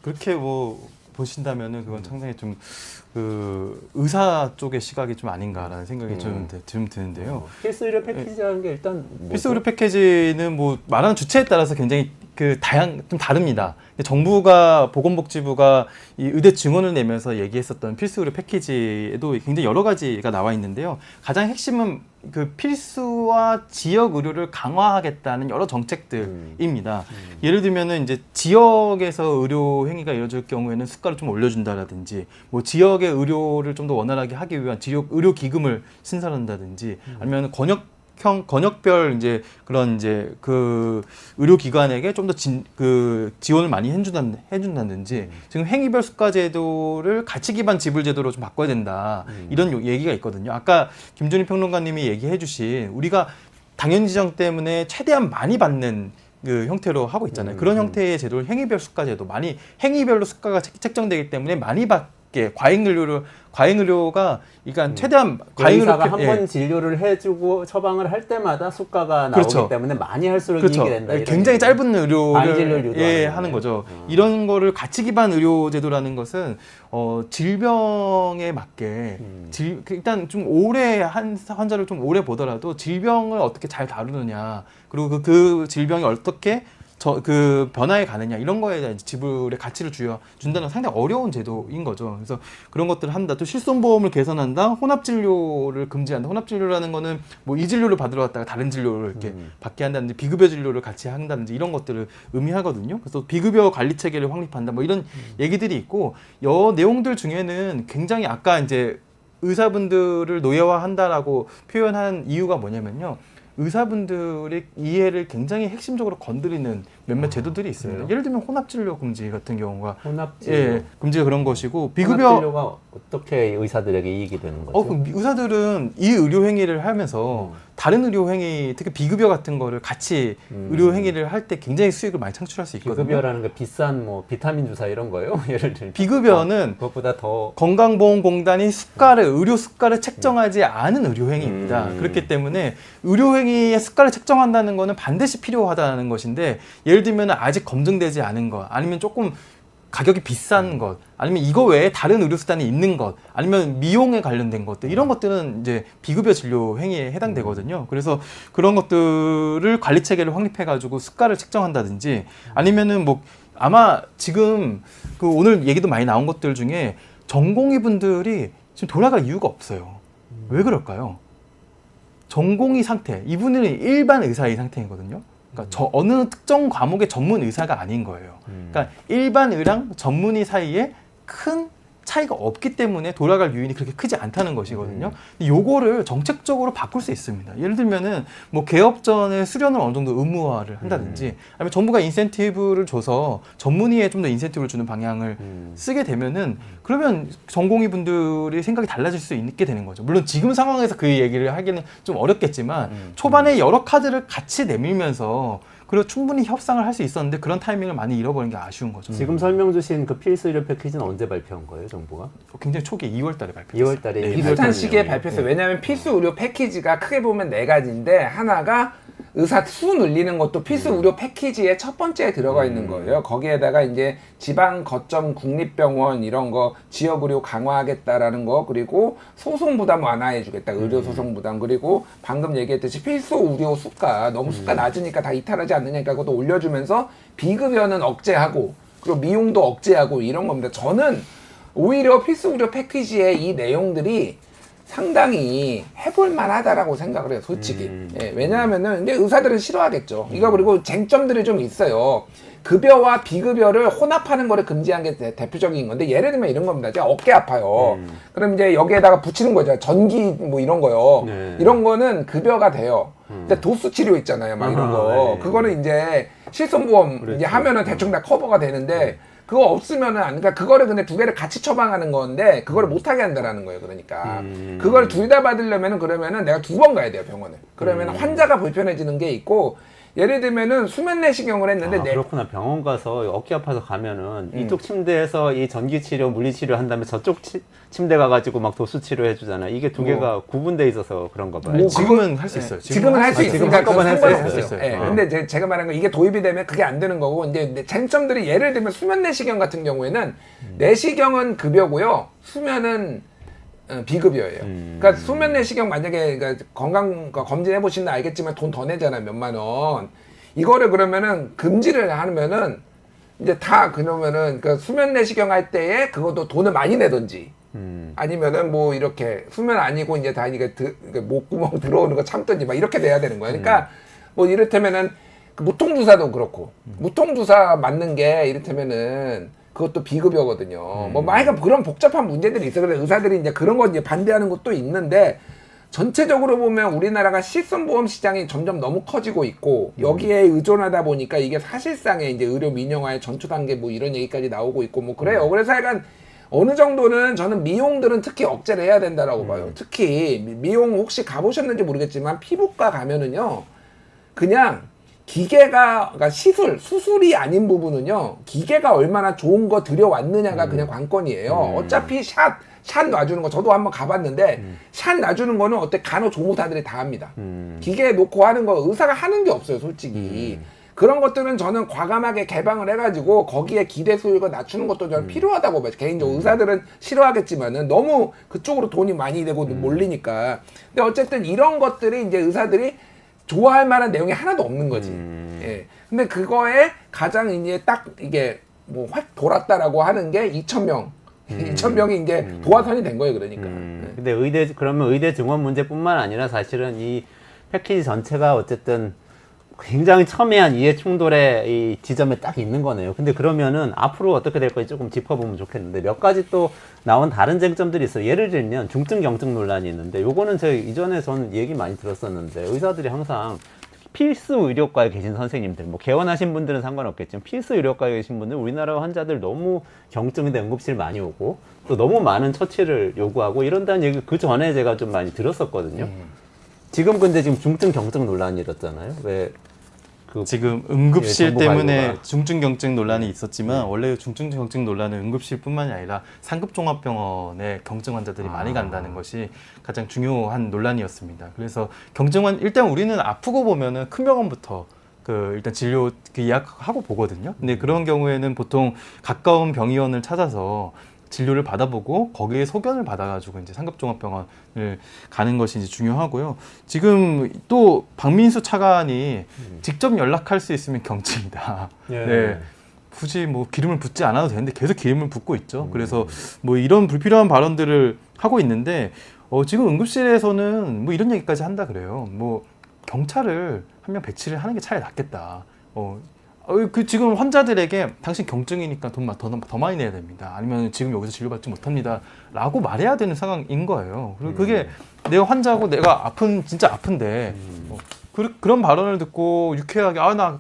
그렇게 뭐 보신다면은 그건 상당히 좀 그 의사 쪽의 시각이 좀 아닌가라는 생각이 좀 드는데요. 필수 의료 패키지라는 게 일단 필수 의료 패키지는 뭐 말하는 주체에 따라서 굉장히 그 좀 다릅니다. 정부가 보건복지부가 이 의대 증원을 내면서 얘기했었던 필수 의료 패키지에도 굉장히 여러 가지가 나와 있는데요. 가장 핵심은 그 필수와 지역 의료를 강화하겠다는 여러 정책들입니다. 예를 들면은 이제 지역에서 의료 행위가 이루어질 경우에는 수가를 좀 올려준다라든지, 뭐 지역의 의료를 좀 더 원활하게 하기 위한 지역 의료 기금을 신설한다든지, 아니면 권역별 이제 그런 이제 그 의료기관에게 좀 더 그 지원을 많이 해준다든지, 지금 행위별 수가제도를 가치 기반 지불 제도로 좀 바꿔야 된다, 이런 얘기가 있거든요. 아까 김준희 평론가님이 얘기해주신 우리가 당연 지정 때문에 최대한 많이 받는 그 형태로 하고 있잖아요. 그런 형태의 제도를 행위별 수가제도, 많이 행위별로 수가가 책정되기 때문에 많이 받게 과잉 의료가 그러니까 최대한 과잉 의료 의사가 한 번 진료를 해주고 처방을 할 때마다 수가가 나오기 그렇죠. 때문에 많이 할수록 그렇죠. 이익이 된다. 이런 굉장히 얘기죠. 짧은 과잉 진료를 의료를 유도하는 하는 거네요. 거죠. 이런 거를 가치 기반 의료 제도라는 것은 질병에 맞게 일단 좀 오래 환자를 좀 오래 보더라도 질병을 어떻게 잘 다루느냐, 그리고 그 질병이 어떻게 그 변화해 가느냐, 이런 거에 대한 지불의 가치를 준다는 건 상당히 어려운 제도인 거죠. 그래서 그런 것들을 한다. 또 실손보험을 개선한다. 혼합진료를 금지한다. 혼합진료라는 거는 뭐 이 진료를 받으러 갔다가 다른 진료를 이렇게 받게 한다든지, 비급여 진료를 같이 한다든지, 이런 것들을 의미하거든요. 그래서 비급여 관리 체계를 확립한다. 뭐 이런 얘기들이 있고, 내용들 중에는 굉장히 아까 이제 의사분들을 노예화한다라고 표현한 이유가 뭐냐면요, 의사분들의 이해를 굉장히 핵심적으로 건드리는 몇몇 제도들이 있어요. 그래요? 예를 들면 혼합진료 금지 같은 경우가 혼합진료. 금지가 그런 것이고, 비급여 혼합진료가 어떻게 의사들에게 이익이 되는 거죠? 그럼 의사들은 이 의료 행위를 하면서 다른 의료 행위, 특히 비급여 같은 거를 같이 의료 행위를 할 때 굉장히 수익을 많이 창출할 수 있거든요. 비급여라는 게 비싼 뭐 비타민 주사 이런 거예요? 예를 들면 비급여는 그것보다 더 건강보험공단이 의료 수가를 책정하지 않은 의료행위입니다. 그렇기 때문에 의료행위의 수가를 책정한다는 것은 반드시 필요하다는 것인데, 예를 들면 아직 검증되지 않은 것, 아니면 조금 가격이 비싼 것, 아니면 이거 외에 다른 의료수단이 있는 것, 아니면 미용에 관련된 것들, 이런 것들은 이제 비급여 진료 행위에 해당되거든요. 그래서 그런 것들을 관리 체계를 확립해가지고 수가를 책정한다든지, 아니면은 뭐 아마 지금 그 오늘 얘기도 많이 나온 것들 중에 전공의 분들이 지금 돌아갈 이유가 없어요. 왜 그럴까요? 전공의 상태, 이분은 일반 의사의 상태이거든요. 그러니까 저 어느 특정 과목의 전문 의사가 아닌 거예요. 그러니까 일반 의랑 전문의 사이에 큰 차이가 없기 때문에 돌아갈 요인이 그렇게 크지 않다는 것이거든요. 근데 요거를 정책적으로 바꿀 수 있습니다. 예를 들면은 뭐 개업전에 수련을 어느 정도 의무화를 한다든지, 아니면 정부가 인센티브를 줘서 전문의에 좀 더 인센티브를 주는 방향을 쓰게 되면은, 그러면 전공의 분들이 생각이 달라질 수 있게 되는 거죠. 물론 지금 상황에서 그 얘기를 하기는 좀 어렵겠지만 초반에 여러 카드를 같이 내밀면서 그리고 충분히 협상을 할 수 있었는데 그런 타이밍을 많이 잃어버린 게 아쉬운 거죠. 지금 설명 주신 그 필수 의료 패키지는 언제 발표한 거예요, 정부가? 굉장히 초기 2월 달에 발표했어요. 2월 달에 네, 비슷한 시기에 발표했어요. 왜냐하면 필수 의료 패키지가 크게 보면 네 가지인데, 하나가 의사 수 늘리는 것도 필수 의료 패키지의 첫 번째에 들어가 있는 거예요. 거기에다가 이제 지방 거점 국립병원 이런 거 지역 의료 강화하겠다라는 거, 그리고 소송 부담 완화해주겠다, 의료 소송 부담, 그리고 방금 얘기했듯이 필수 의료 수가 너무 수가 낮으니까 다 이탈하지 않느냐니까 그것도 올려주면서 비급여는 억제하고 그리고 미용도 억제하고 이런 겁니다. 저는 오히려 필수 의료 패키지의 이 내용들이 상당히 해볼만 하다라고 생각을 해요, 솔직히. 예, 왜냐하면은, 근데 의사들은 싫어하겠죠. 이거 그리고 쟁점들이 좀 있어요. 급여와 비급여를 혼합하는 거를 금지한 게 대표적인 건데, 예를 들면 이런 겁니다. 제가 어깨 아파요. 그럼 이제 여기에다가 붙이는 거죠. 전기 뭐 이런 거요. 네. 이런 거는 급여가 돼요. 근데 도수 치료 있잖아요. 막 이런 거. 네. 그거는 이제 실손보험 그렇죠. 이제 하면은 대충 다 커버가 되는데, 그거 없으면은 안, 그러니까 그거를 근데 두 개를 같이 처방하는 건데 그거를 못하게 한다라는 거예요. 그러니까 그걸 둘 다 받으려면은, 그러면은 내가 두 번 가야 돼요, 병원에. 그러면 환자가 불편해지는 게 있고, 예를 들면은 수면 내시경을 했는데 그렇구나. 병원 가서 어깨 아파서 가면은 이쪽 침대에서 이 전기 치료, 물리 치료 한 다음에 저쪽 침대 가가지고 막 도수 치료 해주잖아. 이게 두 개가 구분돼 있어서 그런가 봐요. 뭐 지금은 할 수 있어요. 지금은 할 수 지금 있으니까 한꺼번에 할수 그건 있어요. 상관없어요. 있어요. 예. 근데 제가 말한 건 이게 도입이 되면 그게 안 되는 거고, 이제 쟁점들이 예를 들면 수면 내시경 같은 경우에는 내시경은 급여고요, 수면은 비급여예요. 그러니까 수면 내시경 만약에 그러니까 건강 검진해 보시면 알겠지만 돈 더 내잖아요, 몇만 원. 이거를 그러면은 금지를 하면은 이제 다 그러면은 그 수면 내시경 할 때에 그것도 돈을 많이 내든지, 아니면은 뭐 이렇게 수면 아니고 이제 다 이게 목구멍 들어오는 거 참든지 막 이렇게 돼야 되는 거예요. 그러니까 뭐 이를테면은 그 무통주사도 그렇고, 무통주사 맞는 게 이를테면은 그것도 비급여거든요. 뭐 하여간 그런 복잡한 문제들이 있어요. 그래서 의사들이 이제 그런 거 이제 반대하는 것도 있는데, 전체적으로 보면 우리나라가 실손보험 시장이 점점 너무 커지고 있고, 여기에 의존하다 보니까 이게 사실상의 이제 의료 민영화의 전초 단계 뭐 이런 얘기까지 나오고 있고 뭐 그래요. 그래서 약간 어느 정도는 저는 미용들은 특히 억제를 해야 된다라고 봐요. 특히 미용 혹시 가보셨는지 모르겠지만 피부과 가면은요, 그냥 기계가, 그러니까 수술이 아닌 부분은요, 기계가 얼마나 좋은 거 들여왔느냐가 그냥 관건이에요. 어차피 샷 놔주는 거 저도 한번 가봤는데, 샷 놔주는 거는 어때 간호조무사들이 다 합니다. 기계에 놓고 하는 거 의사가 하는 게 없어요, 솔직히. 그런 것들은 저는 과감하게 개방을 해가지고 거기에 기대 수익을 낮추는 것도 저는 필요하다고 봐요. 개인적으로 의사들은 싫어하겠지만은 너무 그쪽으로 돈이 많이 되고 몰리니까. 근데 어쨌든 이런 것들이 이제 의사들이 좋아할 만한 내용이 하나도 없는 거지. 예. 근데 그거에 가장 이제 딱 이게 뭐 확 돌았다라고 하는 게 2,000명. 2,000명이 이제 도화선이 된 거예요, 그러니까. 예. 근데 그러면 의대 증원 문제뿐만 아니라 사실은 이 패키지 전체가 어쨌든 굉장히 첨예한 이해 충돌의 이 지점에 딱 있는 거네요. 근데 그러면은 앞으로 어떻게 될 건지 조금 짚어보면 좋겠는데, 몇 가지 또 나온 다른 쟁점들이 있어요. 예를 들면 중증 경증 논란이 있는데, 요거는 제가 이전에 저는 얘기 많이 들었었는데, 의사들이 항상 필수 의료과에 계신 선생님들, 뭐 개원하신 분들은 상관없겠지만 필수 의료과에 계신 분들, 우리나라 환자들 너무 경증인데 응급실 많이 오고 또 너무 많은 처치를 요구하고 이런다는 얘기 그 전에 제가 좀 많이 들었었거든요. 지금 근데 지금 중증 경증 논란이 일었잖아요. 왜 지금 응급실 정부 때문에 관료가. 중증 경증 논란이 있었지만, 원래 중증 경증 논란은 응급실뿐만이 아니라 상급 종합병원에 경증 환자들이 많이 간다는 것이 가장 중요한 논란이었습니다. 그래서 일단 우리는 아프고 보면은 큰 병원부터 일단 진료 예약하고 보거든요. 근데 그런 경우에는 보통 가까운 병의원을 찾아서 진료를 받아보고 거기에 소견을 받아가지고 이제 상급종합병원을 가는 것이 이제 중요하고요. 지금 또 박민수 차관이 직접 연락할 수 있으면 경증이다. 예. 네. 굳이 뭐 기름을 붓지 않아도 되는데 계속 기름을 붓고 있죠. 그래서 뭐 이런 불필요한 발언들을 하고 있는데, 지금 응급실에서는 뭐 이런 얘기까지 한다 그래요. 뭐 경찰을 한 명 배치를 하는 게 차라리 낫겠다. 그 지금 환자들에게 당신 경증이니까 돈 더 많이 내야 됩니다. 아니면 지금 여기서 진료받지 못합니다. 라고 말해야 되는 상황인 거예요. 그리고 그게 내가 환자고 내가 진짜 아픈데 그런 발언을 듣고 유쾌하게 나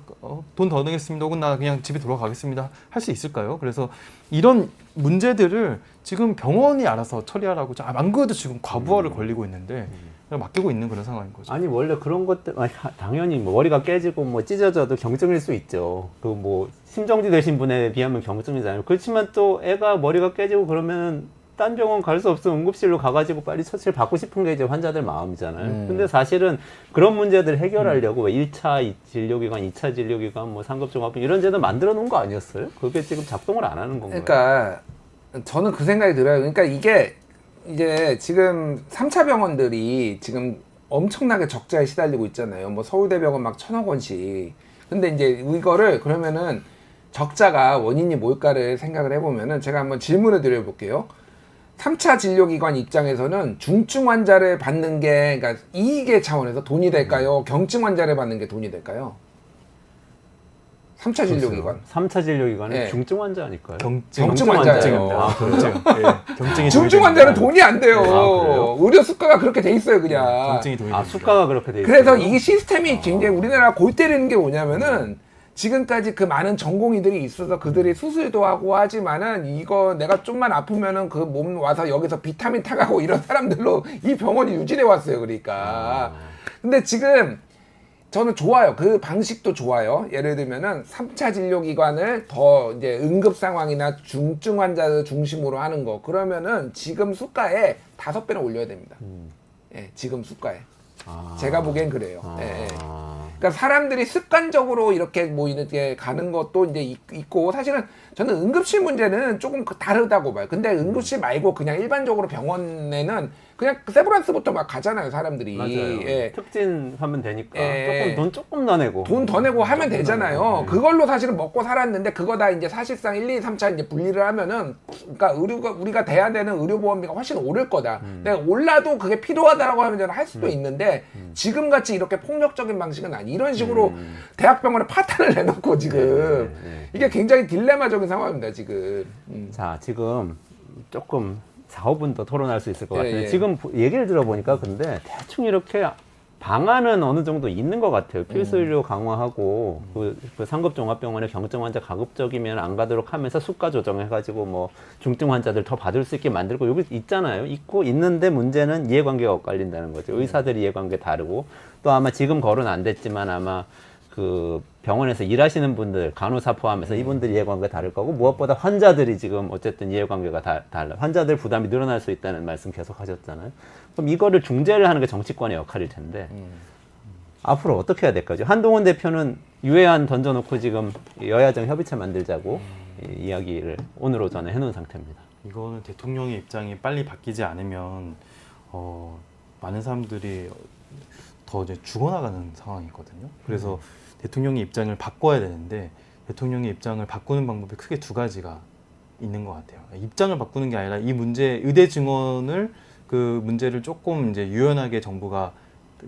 돈 더 내겠습니다. 혹은 나 그냥 집에 돌아가겠습니다. 할 수 있을까요? 그래서 이런 문제들을 지금 병원이 알아서 처리하라고 안 그래도 지금 과부하를 걸리고 있는데 그냥 맡기고 있는 그런 상황인 거죠. 아니 원래 그런 것들 당연히 뭐 머리가 깨지고 뭐 찢어져도 경증일 수 있죠. 그 뭐 심정지 되신 분에 비하면 경증이잖아요. 그렇지만 또 애가 머리가 깨지고 그러면 딴 병원 갈 수 없으면 응급실로 가가지고 빨리 처치를 받고 싶은 게 이제 환자들 마음이잖아요. 근데 사실은 그런 문제들 해결하려고 왜 1차 진료기관, 2차 진료기관, 뭐 상급종합병 이런 제도 만들어 놓은 거 아니었어요? 그게 지금 작동을 안 하는 건가요? 그러니까 저는 그 생각이 들어요. 그러니까 이게 이제 지금 3차 병원들이 지금 엄청나게 적자에 시달리고 있잖아요. 뭐 서울대병원 막 1,000억 원씩. 근데 이제 이거를 그러면은 적자가 원인이 뭘까를 생각을 해보면은 제가 한번 질문을 드려볼게요. 3차 진료기관 입장에서는 중증 환자를 받는 게, 그러니까 이익의 차원에서 돈이 될까요? 경증 환자를 받는 게 돈이 될까요? 3차 진료기관. 3차 진료기관은 네. 중증 환자 아닐까요? 경증 환자예요. 경증이 중증 환자는 돈이 안 돼요. 그래요? 의료 수가가 그렇게 돼 있어요, 그냥. 경증이 돈이 됩니다. 수가가 그렇게 돼 있어요. 그래서 이 시스템이 굉장히 우리나라 골 때리는 게 뭐냐면은 지금까지 그 많은 전공의들이 있어서 그들이 수술도 하고 하지만은 이거 내가 좀만 아프면은 그 몸 와서 여기서 비타민 타가고 이런 사람들로 이 병원이 유지돼 왔어요. 그러니까. 근데 지금 저는 좋아요. 그 방식도 좋아요. 예를 들면은 3차 진료기관을 더 이제 응급 상황이나 중증 환자를 중심으로 하는 거. 그러면은 지금 수가에 5배는 올려야 됩니다. 예, 지금 수가에. 제가 보기엔 그래요. 예, 예. 그러니까 사람들이 습관적으로 이렇게 뭐 이렇게 가는 것도 이제 있고 사실은 저는 응급실 문제는 조금 다르다고 봐요. 근데 응급실 말고 그냥 일반적으로 병원에는 그냥 세브란스부터 막 가잖아요, 사람들이. 맞아요. 예. 특진하면 되니까 예. 돈 조금 더 내고 돈 더 내고 하면 조금 되잖아요. 더 내고. 그걸로 사실은 먹고 살았는데 그거 다 이제 사실상 1, 2, 3차 이제 분리를 하면은 그러니까 우리가 대야 되는 의료보험비가 훨씬 오를 거다. 내가 올라도 그게 필요하다라고 하면 저는 할 수도 있는데 지금 같이 이렇게 폭력적인 방식은 아니. 이런 식으로 대학병원에 파탄을 내놓고 지금 이게 굉장히 딜레마적인 상황입니다, 지금. 자, 지금 조금 4, 5분 더 토론할 수 있을 것 예, 같은데 예. 지금 얘기를 들어보니까 근데 대충 이렇게 방안은 어느 정도 있는 것 같아요. 필수의료 강화하고 그 상급종합병원에 경증 환자 가급적이면 안 가도록 하면서 수가 조정해가지고 뭐 중증 환자들 더 받을 수 있게 만들고 여기 있잖아요. 있는데 문제는 이해관계가 엇갈린다는 거죠. 의사들 이해관계 다르고 또 아마 지금 거론 안 됐지만 아마 그 병원에서 일하시는 분들 간호사 포함해서 이분들 이해관계가 다를 거고 무엇보다 환자들이 지금 어쨌든 이해관계가 달라. 환자들 부담이 늘어날 수 있다는 말씀 계속 하셨잖아요. 그럼 이거를 중재를 하는 게 정치권의 역할일 텐데 앞으로 어떻게 해야 될까요? 한동훈 대표는 유해안 던져놓고 지금 여야정 협의체 만들자고 이야기를 오늘 오전에 해놓은 상태입니다. 이거는 대통령의 입장이 빨리 바뀌지 않으면 많은 사람들이 더 이제 죽어나가는 상황이거든요. 그래서 대통령의 입장을 바꿔야 되는데 대통령의 입장을 바꾸는 방법이 크게 두 가지가 있는 것 같아요. 입장을 바꾸는 게 아니라 이 문제 의대 증원을 그 문제를 조금 이제 유연하게 정부가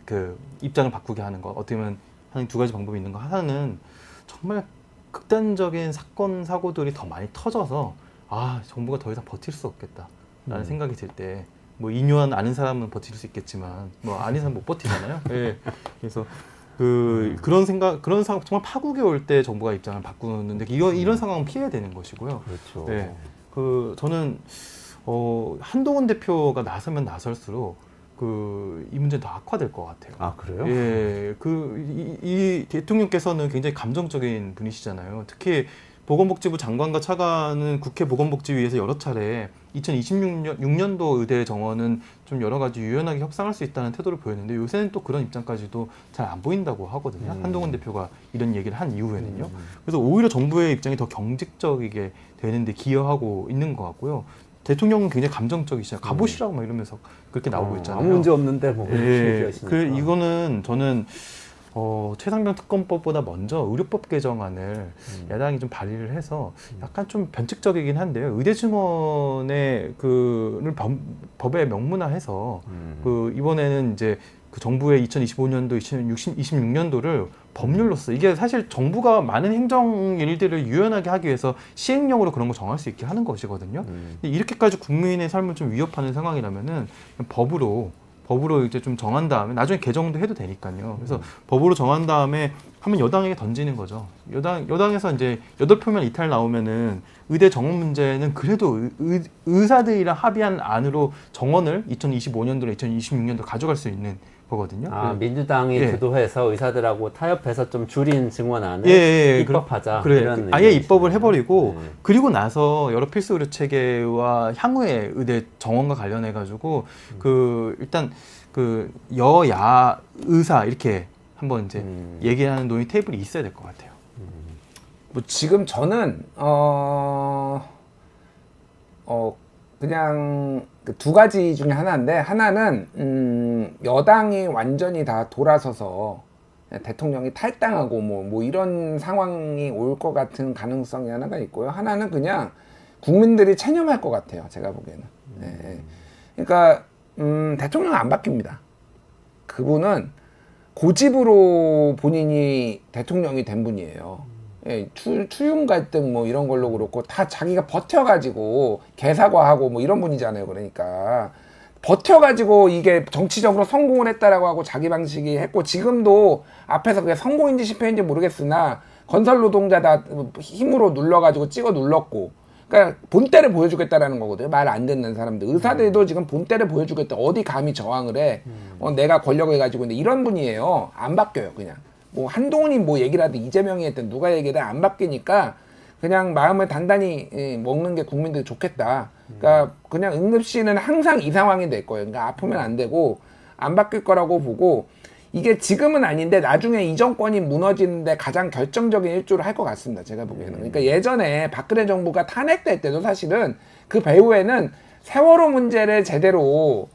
그 입장을 바꾸게 하는 것. 어떻게 보면 한 두 가지 방법이 있는 거. 하나는 정말 극단적인 사건 사고들이 더 많이 터져서 정부가 더 이상 버틸 수 없겠다라는 생각이 들 때 뭐 인유한 아는 사람은 버틸 수 있겠지만 뭐 아닌 사람 못 버티잖아요. 예. 그래서 그런 상황 정말 파국이 올 때 정부가 입장을 바꾸는데 이런 상황은 피해야 되는 것이고요. 그렇죠. 네. 저는 한동훈 대표가 나서면 나설수록 이 문제는 더 악화될 것 같아요. 아, 그래요? 예, 이 대통령께서는 굉장히 감정적인 분이시잖아요. 특히 보건복지부 장관과 차관은 국회 보건복지위에서 여러 차례 2026년도 의대 정원은 좀 여러 가지 유연하게 협상할 수 있다는 태도를 보였는데 요새는 또 그런 입장까지도 잘 안 보인다고 하거든요. 한동훈 대표가 이런 얘기를 한 이후에는요. 그래서 오히려 정부의 입장이 더 경직적이게 되는데 기여하고 있는 것 같고요. 대통령은 굉장히 감정적이시잖아요. 가보시라고 막 이러면서 그렇게 나오고 있잖아요. 아무 문제 없는데 뭐 예, 얘기하시니까. 이거는 저는 최상병 특검법보다 먼저 의료법 개정안을 야당이 좀 발의를 해서 약간 좀 변칙적이긴 한데요. 의대 증원의 그를 법에 명문화해서 그 이번에는 이제 그 정부의 2025년도, 2026년도를 법률로서 이게 사실 정부가 많은 행정 일들을 유연하게 하기 위해서 시행령으로 그런 거 정할 수 있게 하는 것이거든요. 근데 이렇게까지 국민의 삶을 좀 위협하는 상황이라면은 법으로 이제 좀 정한 다음에 나중에 개정도 해도 되니까요. 그래서 법으로 정한 다음에 한번 여당에게 던지는 거죠. 여당에서 이제 8표면 이탈 나오면은 의대 정원 문제는 그래도 의사들이랑 합의한 안으로 정원을 2025년도로 2026년도 가져갈 수 있는 거거든요. 민주당이 예. 주도해서 의사들하고 타협해서 좀 줄인 증원안을 예, 입법하자. 그래, 이런 아예 의견이시네요. 입법을 해버리고 네. 그리고 나서 여러 필수 의료 체계와 향후의 의대 정원과 관련해 가지고 그 일단 그 여야 의사 이렇게 한번 이제 얘기하는 논의 테이블이 있어야 될 것 같아요. 뭐 지금 저는 그냥 그 두 가지 중에 하나인데, 하나는 여당이 완전히 다 돌아서서 대통령이 탈당하고 뭐 이런 상황이 올 것 같은 가능성이 하나가 있고요. 하나는 그냥 국민들이 체념할 것 같아요. 제가 보기에는. 예. 그러니까 대통령은 안 바뀝니다. 그분은 고집으로 본인이 대통령이 된 분이에요. 예, 추윤 갈등 뭐 이런 걸로 그렇고 다 자기가 버텨가지고 개사과하고 뭐 이런 분이잖아요. 그러니까 버텨가지고 이게 정치적으로 성공을 했다라고 하고 자기 방식이 했고, 지금도 앞에서 그게 성공인지 실패인지 모르겠으나 건설 노동자 다 힘으로 눌러가지고 찍어 눌렀고, 그러니까 본때를 보여주겠다라는 거거든요. 말 안 듣는 사람들. 의사들도 지금 본때를 보여주겠다. 어디 감히 저항을 해. 내가 권력을 가지고 있는데, 이런 분이에요. 안 바뀌어요, 그냥. 뭐 한동훈이 뭐 얘기를 하든 이재명이 했든 누가 얘기를 안 바뀌니까 그냥 마음을 단단히 먹는 게 국민들이 좋겠다. 그러니까 그냥 응급실은 항상 이 상황이 될 거예요. 그러니까 아프면 안 되고 안 바뀔 거라고 보고, 이게 지금은 아닌데 나중에 이 정권이 무너지는데 가장 결정적인 일조를 할 것 같습니다. 제가 보기에는. 그러니까 예전에 박근혜 정부가 탄핵될 때도 사실은 그 배후에는 세월호 문제를 제대로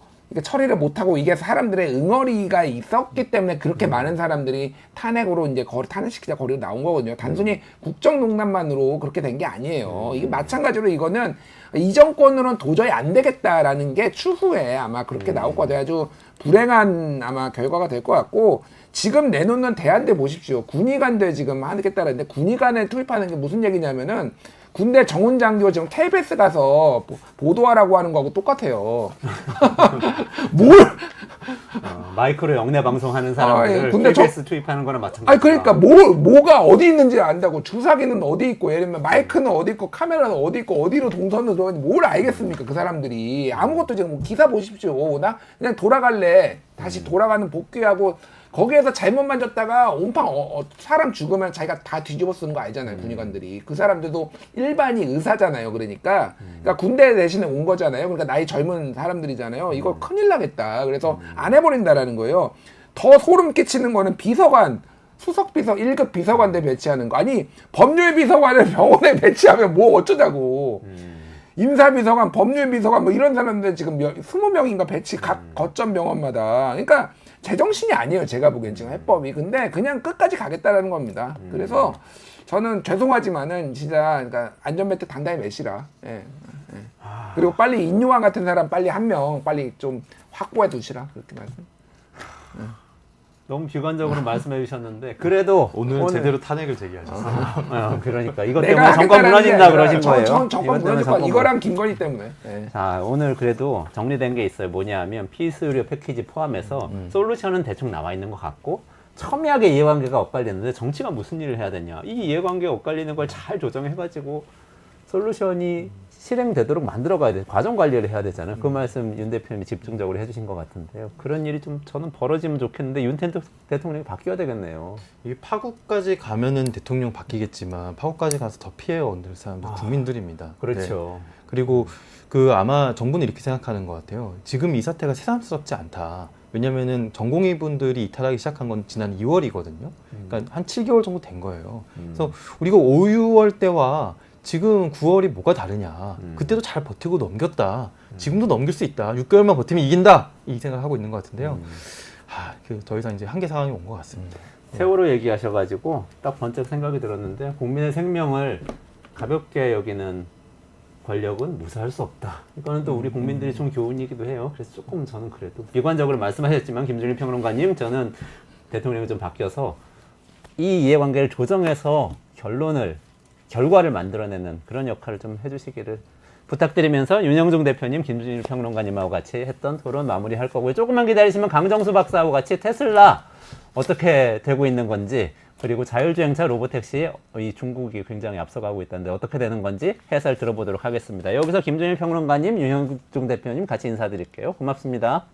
처리를 못하고 이게 사람들의 응어리가 있었기 때문에 그렇게 많은 사람들이 탄핵으로 이제 탄핵시키자 거리로 나온 거거든요. 단순히 국정농단만으로 그렇게 된 게 아니에요. 이게 마찬가지로 이거는 이 정권으로는 도저히 안 되겠다라는 게 추후에 아마 그렇게 나올 거예요. 아주 불행한 아마 결과가 될 것 같고, 지금 내놓는 대안들 보십시오. 군의관들 지금 하겠다는데 군의관을 투입하는 게 무슨 얘기냐면은 군대 정훈장교 지금 KBS 가서 보도하라고 하는 거하고 똑같아요. 마이크로 영내 방송하는 사람들을 군대 KBS 투입하는 거나 마찬가지다. 아니 그러니까 뭐가 어디 있는지 안다고. 주사기는 어디 있고, 예를 들면 마이크는 어디 있고, 카메라는 어디 있고, 어디로 동선을 들어가는지 뭘 알겠습니까 그 사람들이. 아무것도 지금 기사 보십시오. 나 그냥 돌아갈래. 다시 돌아가는 복귀하고, 거기에서 잘못 만졌다가 온팡 사람 죽으면 자기가 다 뒤집어 쓰는 거 알잖아요. 군의관들이. 그 사람들도 일반이 의사잖아요. 그러니까 군대 대신에 온 거잖아요. 그러니까 나이 젊은 사람들이잖아요. 이거 큰일 나겠다. 그래서 안 해버린다라는 거예요. 더 소름 끼치는 거는 비서관, 수석 비서, 1급 비서관대 배치하는 거. 아니 법률 비서관을 병원에 배치하면 뭐 어쩌자고. 인사비서관, 법률비서관 뭐 이런 사람들 지금 20명인가 배치 각 거점 병원마다. 그러니까 제정신이 아니에요. 제가 보기엔 지금 해법이. 근데 그냥 끝까지 가겠다라는 겁니다. 그래서 저는 죄송하지만은 진짜 그러니까 안전벨트 단단히 매시라. 예. 그리고 빨리 인요한 같은 사람 빨리 한 명 빨리 좀 확보해 두시라. 그렇게 말씀. 너무 비관적으로 말씀해 주셨는데 그래도 오늘 제대로 탄핵을 제기하셨어요. 그러니까 이것 내가 때문에 정권 무너진다 그러신 거예요. 정권 무너질 거 이거랑 김건희 때문에. 네. 자, 오늘 그래도 정리된 게 있어요. 뭐냐면 필수 의료 패키지 포함해서 솔루션은 대충 나와 있는 것 같고, 첨예하게 이해관계가 엇갈리는데 정치가 무슨 일을 해야 되냐. 이 이해관계 엇갈리는 걸 잘 조정해가지고 솔루션이 실행되도록 만들어 가야 돼. 과정 관리를 해야 되잖아요. 그 말씀 윤 대표님이 집중적으로 해주신 것 같은데요. 그런 일이 좀 저는 벌어지면 좋겠는데 윤태석 대통령이 바뀌어야 되겠네요. 이게 파국까지 가면은 대통령 바뀌겠지만 파국까지 가서 더 피해 얻는 사람들 국민들입니다. 그렇죠. 네. 그리고 그 아마 정부는 이렇게 생각하는 것 같아요. 지금 이 사태가 새삼스럽지 않다. 왜냐면은 전공의 분들이 이탈하기 시작한 건 지난 2월이거든요. 그러니까 한 7개월 정도 된 거예요. 그래서 우리가 5, 6월 때와 지금 9월이 뭐가 다르냐. 그때도 잘 버티고 넘겼다. 지금도 넘길 수 있다. 6개월만 버티면 이긴다. 이 생각을 하고 있는 것 같은데요. 더 이상 이제 한계 상황이 온 것 같습니다. 세월호 얘기하셔가지고 딱 번쩍 생각이 들었는데 국민의 생명을 가볍게 여기는 권력은 무사할 수 없다. 이거는 또 우리 국민들이 좀 교훈이기도 해요. 그래서 조금 저는 그래도 비관적으로 말씀하셨지만 김준일 평론가님, 저는 대통령이 좀 바뀌어서 이 이해관계를 조정해서 결과를 만들어내는 그런 역할을 좀 해주시기를 부탁드리면서 윤영중 대표님, 김준일 평론가님하고 같이 했던 토론 마무리할 거고요. 조금만 기다리시면 강정수 박사하고 같이 테슬라 어떻게 되고 있는 건지, 그리고 자율주행차 로보택시 이 중국이 굉장히 앞서가고 있다는데 어떻게 되는 건지 해설 들어보도록 하겠습니다. 여기서 김준일 평론가님, 윤영중 대표님 같이 인사드릴게요. 고맙습니다.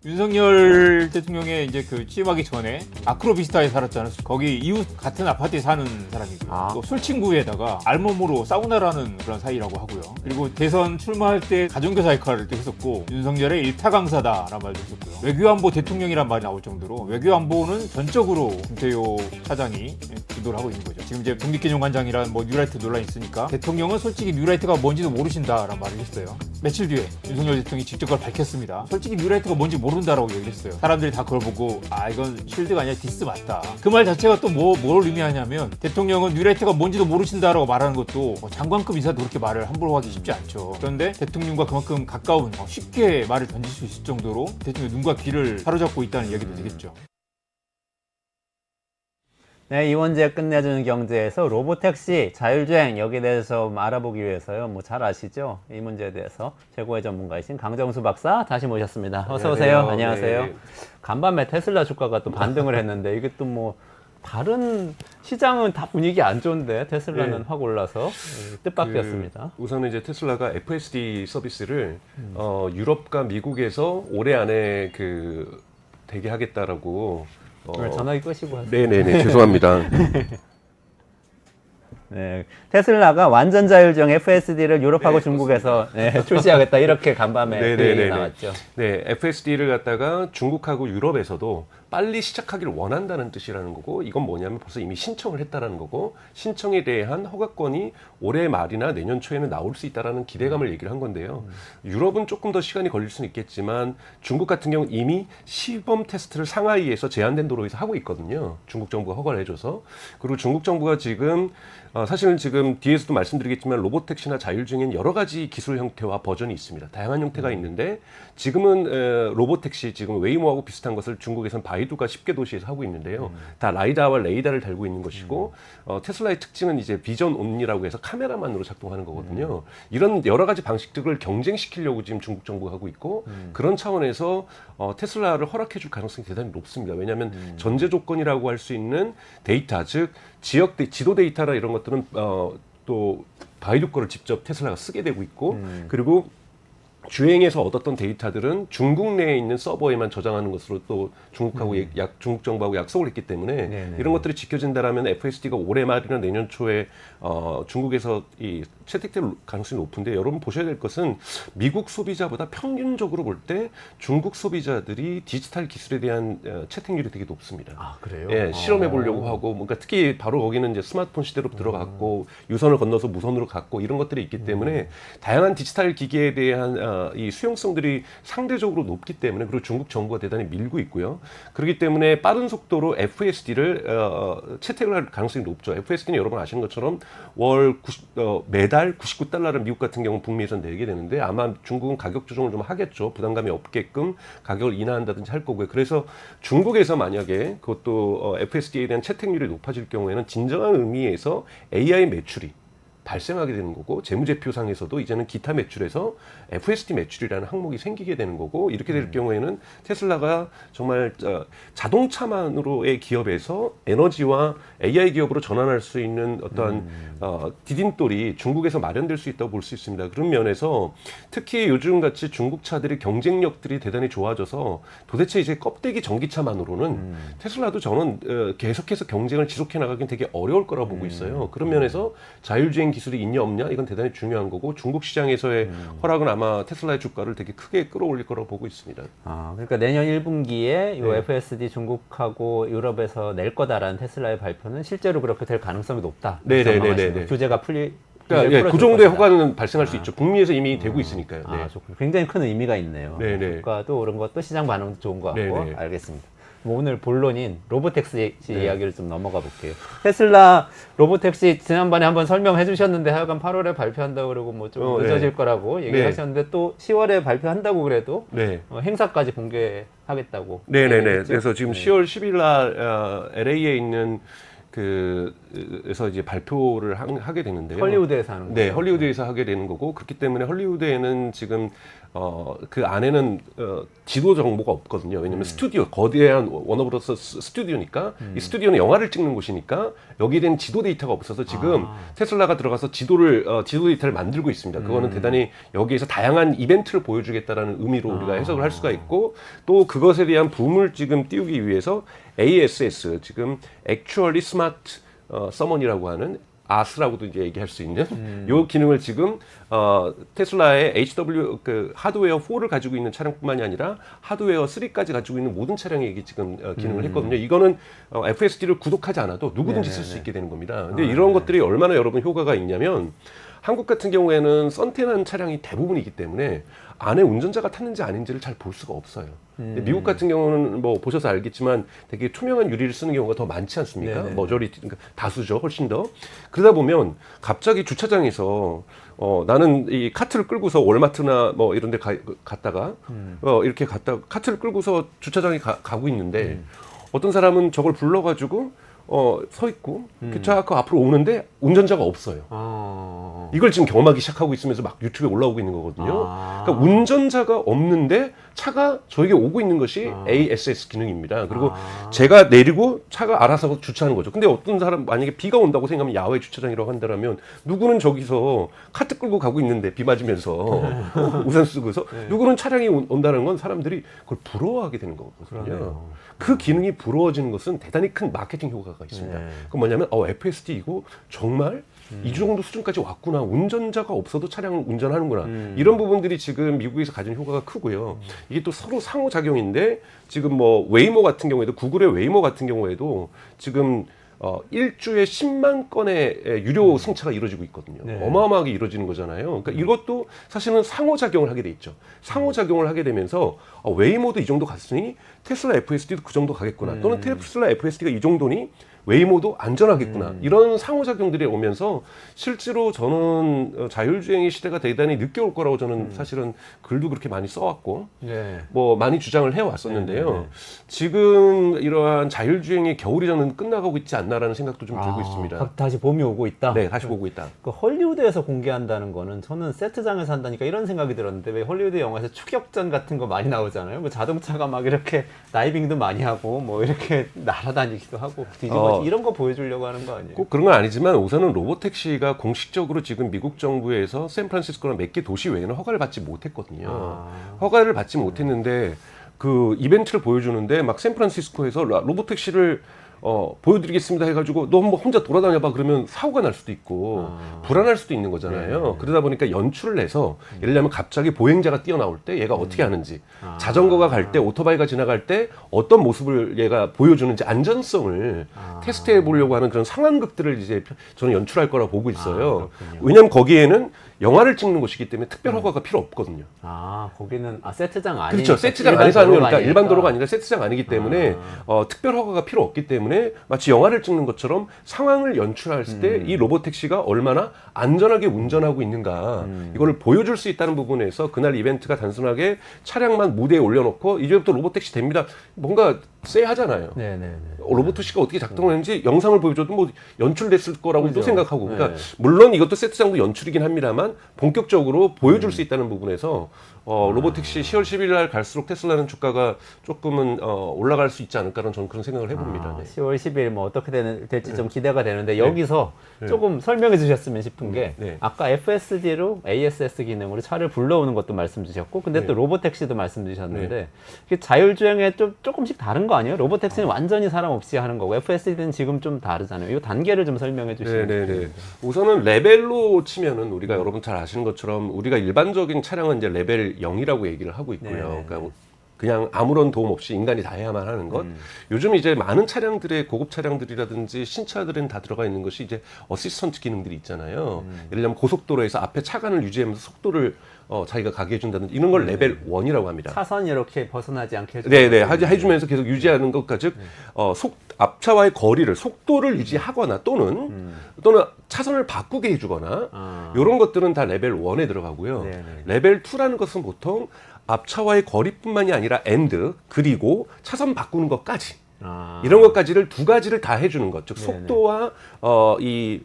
윤석열 대통령의 이제 그 취임하기 전에 아크로비스타에 살았잖아요. 거기 이웃 같은 아파트에 사는 사람이고요. 또 술 친구에다가 알몸으로 사우나라는 그런 사이라고 하고요. 그리고 대선 출마할 때 가정교사 역할을 또 했었고, 윤석열의 일타 강사다라는 말도 했었고요. 외교안보 대통령이란 말이 나올 정도로 외교안보는 전적으로 김태효 차장이 주도를 하고 있는 거죠. 지금 이제 독립기념관장이란 뭐 뉴라이트 논란이 있으니까 대통령은 솔직히 뉴라이트가 뭔지도 모르신다라는 말을 했어요. 며칠 뒤에 윤석열 대통령이 직접 그걸 밝혔습니다. 솔직히 뉴라이트가 뭔지 모른다라고 얘기했어요. 사람들이 다 그걸 보고 이건 쉴드가 아니라 디스 맞다. 그 말 자체가 또 뭘 의미하냐면, 대통령은 뉴라이트가 뭔지도 모르신다라고 말하는 것도 장관급 인사도 그렇게 말을 함부로 하기 쉽지 않죠. 그런데 대통령과 그만큼 가까운, 쉽게 말을 던질 수 있을 정도로 대통령 눈과 귀를 사로잡고 있다는 이야기도 되겠죠. 네, 이원재 끝내주는 경제에서 로보택시, 자율주행 여기에 대해서 좀 알아보기 위해서요. 뭐 잘 아시죠? 이 문제에 대해서 최고의 전문가이신 강정수 박사 다시 모셨습니다. 어서 오세요. 안녕하세요. 네. 간밤에 테슬라 주가가 또 반등을 했는데 이게 또 뭐 다른 시장은 다 분위기 안 좋은데 테슬라는 네. 확 올라서 뜻밖이었습니다. 우선은 이제 테슬라가 FSD 서비스를 유럽과 미국에서 올해 안에 되게 하겠다라고. 오늘 전화기 끄시고 하세요. 네네네, 죄송합니다. 네, 테슬라가 완전 자율주행 FSD를 유럽하고 네, 중국에서 출시하겠다 이렇게 간밤에 네네네네. 나왔죠. 네, FSD를 갖다가 중국하고 유럽에서도 빨리 시작하기를 원한다는 뜻이라는 거고, 이건 뭐냐면 벌써 이미 신청을 했다라는 거고, 신청에 대한 허가권이 올해 말이나 내년 초에는 나올 수 있다라는 기대감을 얘기를 한 건데요. 유럽은 조금 더 시간이 걸릴 수는 있겠지만 중국 같은 경우는 이미 시범 테스트를 상하이에서 제한된 도로에서 하고 있거든요. 중국 정부가 허가를 해줘서. 그리고 중국 정부가 지금 사실은 지금 뒤에서도 말씀드리겠지만 로보택시나 자율주행엔 여러 가지 기술 형태와 버전이 있습니다. 다양한 형태가 있는데, 지금은 로보택시 지금 웨이모하고 비슷한 것을 중국에서는 바이두가 10개 도시에서 하고 있는데요. 다 라이다와 레이다를 달고 있는 것이고, 테슬라의 특징은 이제 비전 온리라고 해서 카메라만으로 작동하는 거거든요. 이런 여러 가지 방식들을 경쟁시키려고 지금 중국 정부가 하고 있고, 그런 차원에서 테슬라를 허락해 줄 가능성이 대단히 높습니다. 왜냐하면 전제 조건이라고 할 수 있는 데이터, 즉 지도 데이터나 이런 것들은 또 바이두 거를 직접 테슬라가 쓰게 되고 있고, 그리고 주행에서 얻었던 데이터들은 중국 내에 있는 서버에만 저장하는 것으로 또 중국하고 중국 정부하고 약속을 했기 때문에 네네. 이런 것들이 지켜진다라면 FSD가 올해 말이나 내년 초에 중국에서 이 채택될 가능성이 높은데, 여러분 보셔야 될 것은 미국 소비자보다 평균적으로 볼 때 중국 소비자들이 디지털 기술에 대한 채택률이 되게 높습니다. 아, 그래요? 예, 실험해 보려고 하고, 뭔가 특히 바로 거기는 이제 스마트폰 시대로 들어갔고, 유선을 건너서 무선으로 갔고, 이런 것들이 있기 때문에 다양한 디지털 기기에 대한 이 수용성들이 상대적으로 높기 때문에, 그리고 중국 정부가 대단히 밀고 있고요. 그렇기 때문에 빠른 속도로 FSD를 채택을 할 가능성이 높죠. FSD는 여러분 아시는 것처럼 매달 $99를 미국 같은 경우는 북미에서 내게 되는데, 아마 중국은 가격 조정을 좀 하겠죠. 부담감이 없게끔 가격을 인하한다든지 할 거고요. 그래서 중국에서 만약에 그것도 FSD에 대한 채택률이 높아질 경우에는 진정한 의미에서 AI 매출이 발생하게 되는 거고 재무제표상에서도 이제는 기타 매출에서 FSD 매출이라는 항목이 생기게 되는 거고 이렇게 될 경우에는 테슬라가 정말 자동차만으로의 기업에서 에너지와 AI 기업으로 전환할 수 있는 어떤 디딤돌이 중국에서 마련될 수 있다고 볼 수 있습니다. 그런 면에서 특히 요즘 같이 중국 차들의 경쟁력들이 대단히 좋아져서 도대체 이제 껍데기 전기차만으로는 테슬라도 저는 계속해서 경쟁을 지속해 나가긴 되게 어려울 거라고 보고 있어요. 그런 면에서 자율주행 기술이 있냐 없냐 이건 대단히 중요한 거고 중국 시장에서의 허락은 아마 테슬라의 주가를 되게 크게 끌어올릴 거라고 보고 있습니다. 아, 그러니까 내년 1분기에 이 네. FSD 중국하고 유럽에서 낼 거다라는 테슬라의 발표는 실제로 그렇게 될 가능성이 높다. 네네네네. 규제가 그러니까 그 정도의 허가는 발생할 수 있죠. 북미에서 이미 되고 있으니까요. 네. 아, 좋군요. 굉장히 큰 의미가 있네요. 네네. 주가도 오른 것도 시장 반응도 좋은 것 같고 네네. 알겠습니다. 뭐 오늘 본론인 로보택시 네. 이야기를 좀 넘어가 볼게요. 테슬라 로보택시 지난번에 한번 설명해 주셨는데 하여간 8월에 발표한다고 그러고 뭐 좀 늦어질 네. 거라고 얘기하셨는데 또 10월에 발표한다고 그래도 네. 행사까지 공개하겠다고. 네네네. 얘기했죠? 그래서 지금 10월 10일 날 LA에 있는 그에서 이제 발표를 하게 되는데요. 헐리우드에서 하는 거죠. 네, 헐리우드에서 하게 되는 거고 그렇기 때문에 헐리우드에는 지금 그 안에는 지도 정보가 없거든요. 왜냐면 스튜디오 거대한 워너브로스 스튜디오니까 이 스튜디오는 영화를 찍는 곳이니까 여기에 대한 지도 데이터가 없어서 지금 테슬라가 들어가서 지도 데이터를 만들고 있습니다. 그거는 대단히 여기에서 다양한 이벤트를 보여주겠다라는 의미로 우리가 해석을 할 수가 있고 또 그것에 대한 붐을 지금 띄우기 위해서 ASS 지금 Actually Smart Summon이라고 하는 아스라고도 이제 얘기할 수 있는 요 기능을 지금 테슬라의 HW 그 하드웨어 4를 가지고 있는 차량뿐만이 아니라 하드웨어 3까지 가지고 있는 모든 차량에게 지금 기능을 했거든요. 이거는 FSD를 구독하지 않아도 누구든지 쓸 수 있게 되는 겁니다. 근데 이런 것들이 얼마나 여러분 효과가 있냐면 한국 같은 경우에는 썬텐한 차량이 대부분이기 때문에 안에 운전자가 탔는지 아닌지를 잘 볼 수가 없어요. 근데 미국 같은 경우는 뭐 보셔서 알겠지만 되게 투명한 유리를 쓰는 경우가 더 많지 않습니까? 네네. 머저리티, 그러니까 다수죠, 훨씬 더. 그러다 보면 갑자기 주차장에서 나는 이 카트를 끌고서 월마트나 뭐 이런 데 갔다가 이렇게 갔다가 카트를 끌고서 주차장에 가고 있는데 어떤 사람은 저걸 불러가지고 서 있고 그 차 그 앞으로 오는데 운전자가 없어요. 이걸 지금 경험하기 시작하고 있으면서 막 유튜브에 올라오고 있는 거거든요. 그러니까 운전자가 없는데 차가 저에게 오고 있는 것이 ASS 기능입니다. 그리고 제가 내리고 차가 알아서 주차하는 거죠. 근데 어떤 사람 만약에 비가 온다고 생각하면 야외 주차장이라고 한다면 누구는 저기서 카트 끌고 가고 있는데 비 맞으면서 우산 쓰고서 누구는 차량이 온다는 건 사람들이 그걸 부러워하게 되는 거거든요. 그 기능이 부러워지는 것은 대단히 큰 마케팅 효과가 있습니다. 그건 뭐냐면 FSD 이거 정말 이 정도 수준까지 왔구나. 운전자가 없어도 차량을 운전하는구나. 이런 부분들이 지금 미국에서 가진 효과가 크고요. 이게 또 서로 상호작용인데 지금 뭐 웨이모 같은 경우에도 구글의 웨이모 같은 경우에도 지금 일주에 10만 건의 유료 승차가 이루어지고 있거든요. 어마어마하게 이루어지는 거잖아요. 그러니까 이것도 사실은 상호작용을 하게 돼 있죠. 상호작용을 하게 되면서 웨이모도 이 정도 갔으니 테슬라 FSD도 그 정도 가겠구나. 또는 테슬라 FSD가 이 정도니 웨이모도 안전하겠구나. 이런 상호작용들이 오면서 실제로 저는 자율주행의 시대가 대단히 늦게 올 거라고 저는 사실은 글도 그렇게 많이 써왔고 뭐 많이 주장을 해왔었는데요. 지금 이러한 자율주행의 겨울이 저는 끝나가고 있지 않나라는 생각도 좀 들고 있습니다. 다시 봄이 오고 있다. 네, 다시 보고 있다. 그 헐리우드에서 공개한다는 거는 저는 세트장에서 한다니까 이런 생각이 들었는데 왜 헐리우드 영화에서 추격전 같은 거 많이 나오잖아요. 뭐 자동차가 막 이렇게 다이빙도 많이 하고 뭐 이렇게 날아다니기도 하고 뒤집어 이런 거 보여주려고 하는 거 아니에요? 꼭 그런 건 아니지만 우선은 로보택시가 공식적으로 지금 미국 정부에서 샌프란시스코나 몇 개 도시 외에는 허가를 받지 못했거든요. 허가를 받지 못했는데 그 이벤트를 보여주는데 막 샌프란시스코에서 로보택시를 보여드리겠습니다 해가지고 너 한번 혼자 돌아다녀봐 그러면 사고가 날 수도 있고 불안할 수도 있는 거잖아요. 그러다 보니까 연출을 해서 예를 들면 갑자기 보행자가 뛰어나올 때 얘가 어떻게 하는지 자전거가 갈 때 오토바이가 지나갈 때 어떤 모습을 얘가 보여주는지 안전성을 테스트해 보려고 하는 그런 상황극들을 이제 저는 연출할 거라고 보고 있어요. 왜냐하면 거기에는 영화를 찍는 곳이기 때문에 특별 허가가 필요 없거든요. 거기는 세트장 아니니까. 그렇죠. 세트장 안에서 하는 거니까 일반 도로가 아니라 세트장 아니기 때문에 특별 허가가 필요 없기 때문에 마치 영화를 찍는 것처럼 상황을 연출했을 때 이 로보택시가 얼마나 안전하게 운전하고 있는가 이거를 보여줄 수 있다는 부분에서 그날 이벤트가 단순하게 차량만 무대에 올려놓고 이제부터 로보택시 됩니다. 뭔가 쎄하잖아요. 로보토시가 어떻게 작동을 했는지 영상을 보여줘도 뭐 연출됐을 거라고 또 그죠. 생각하고 그러니까 네. 물론 이것도 세트장도 연출이긴 합니다만 본격적으로 보여줄 수 있다는 부분에서 로보택시 10월 11일 날 갈수록 테슬라는 주가가 조금은 올라갈 수 있지 않을까라는 저는 그런 생각을 해봅니다. 네. 10월 10일 뭐 어떻게 될지 좀 기대가 되는데 여기서 조금 설명해 주셨으면 싶은 게 네. 아까 FSD로 ASS 기능으로 차를 불러오는 것도 말씀 주셨고 근데 또 네. 로보택시도 말씀 주셨는데 이게 자율주행에 조금씩 다른 거 아니에요? 로보택시는 완전히 사람 없이 하는 거고 FSD는 지금 좀 다르잖아요. 이 단계를 좀 설명해 주시면 네네네. 우선은 레벨로 치면은 우리가 여러분 잘 아시는 것처럼 우리가 일반적인 차량은 이제 레벨 0이라고 얘기를 하고 있고요. 네네. 그러니까 그냥 아무런 도움 없이 인간이 다 해야만 하는 것. 요즘 이제 많은 차량들의 고급 차량들이라든지 신차들은 다 들어가 있는 것이 이제 어시스턴트 기능들이 있잖아요. 예를 들면 고속도로에서 앞에 차간을 유지하면서 속도를 자기가 가게 해준다든지 이런 걸 레벨 1이라고 합니다. 차선 이렇게 벗어나지 않게 해주는 네네 해주면서 계속 유지하는 것까지 앞차와의 거리를 속도를 유지하거나 또는 차선을 바꾸게 해주거나 이런 것들은 다 레벨 1에 들어가고요. 네네. 레벨 2라는 것은 보통 앞차와의 거리뿐만이 아니라 엔드 그리고 차선 바꾸는 것까지 이런 것까지를 두 가지를 다 해주는 것, 즉 속도와 이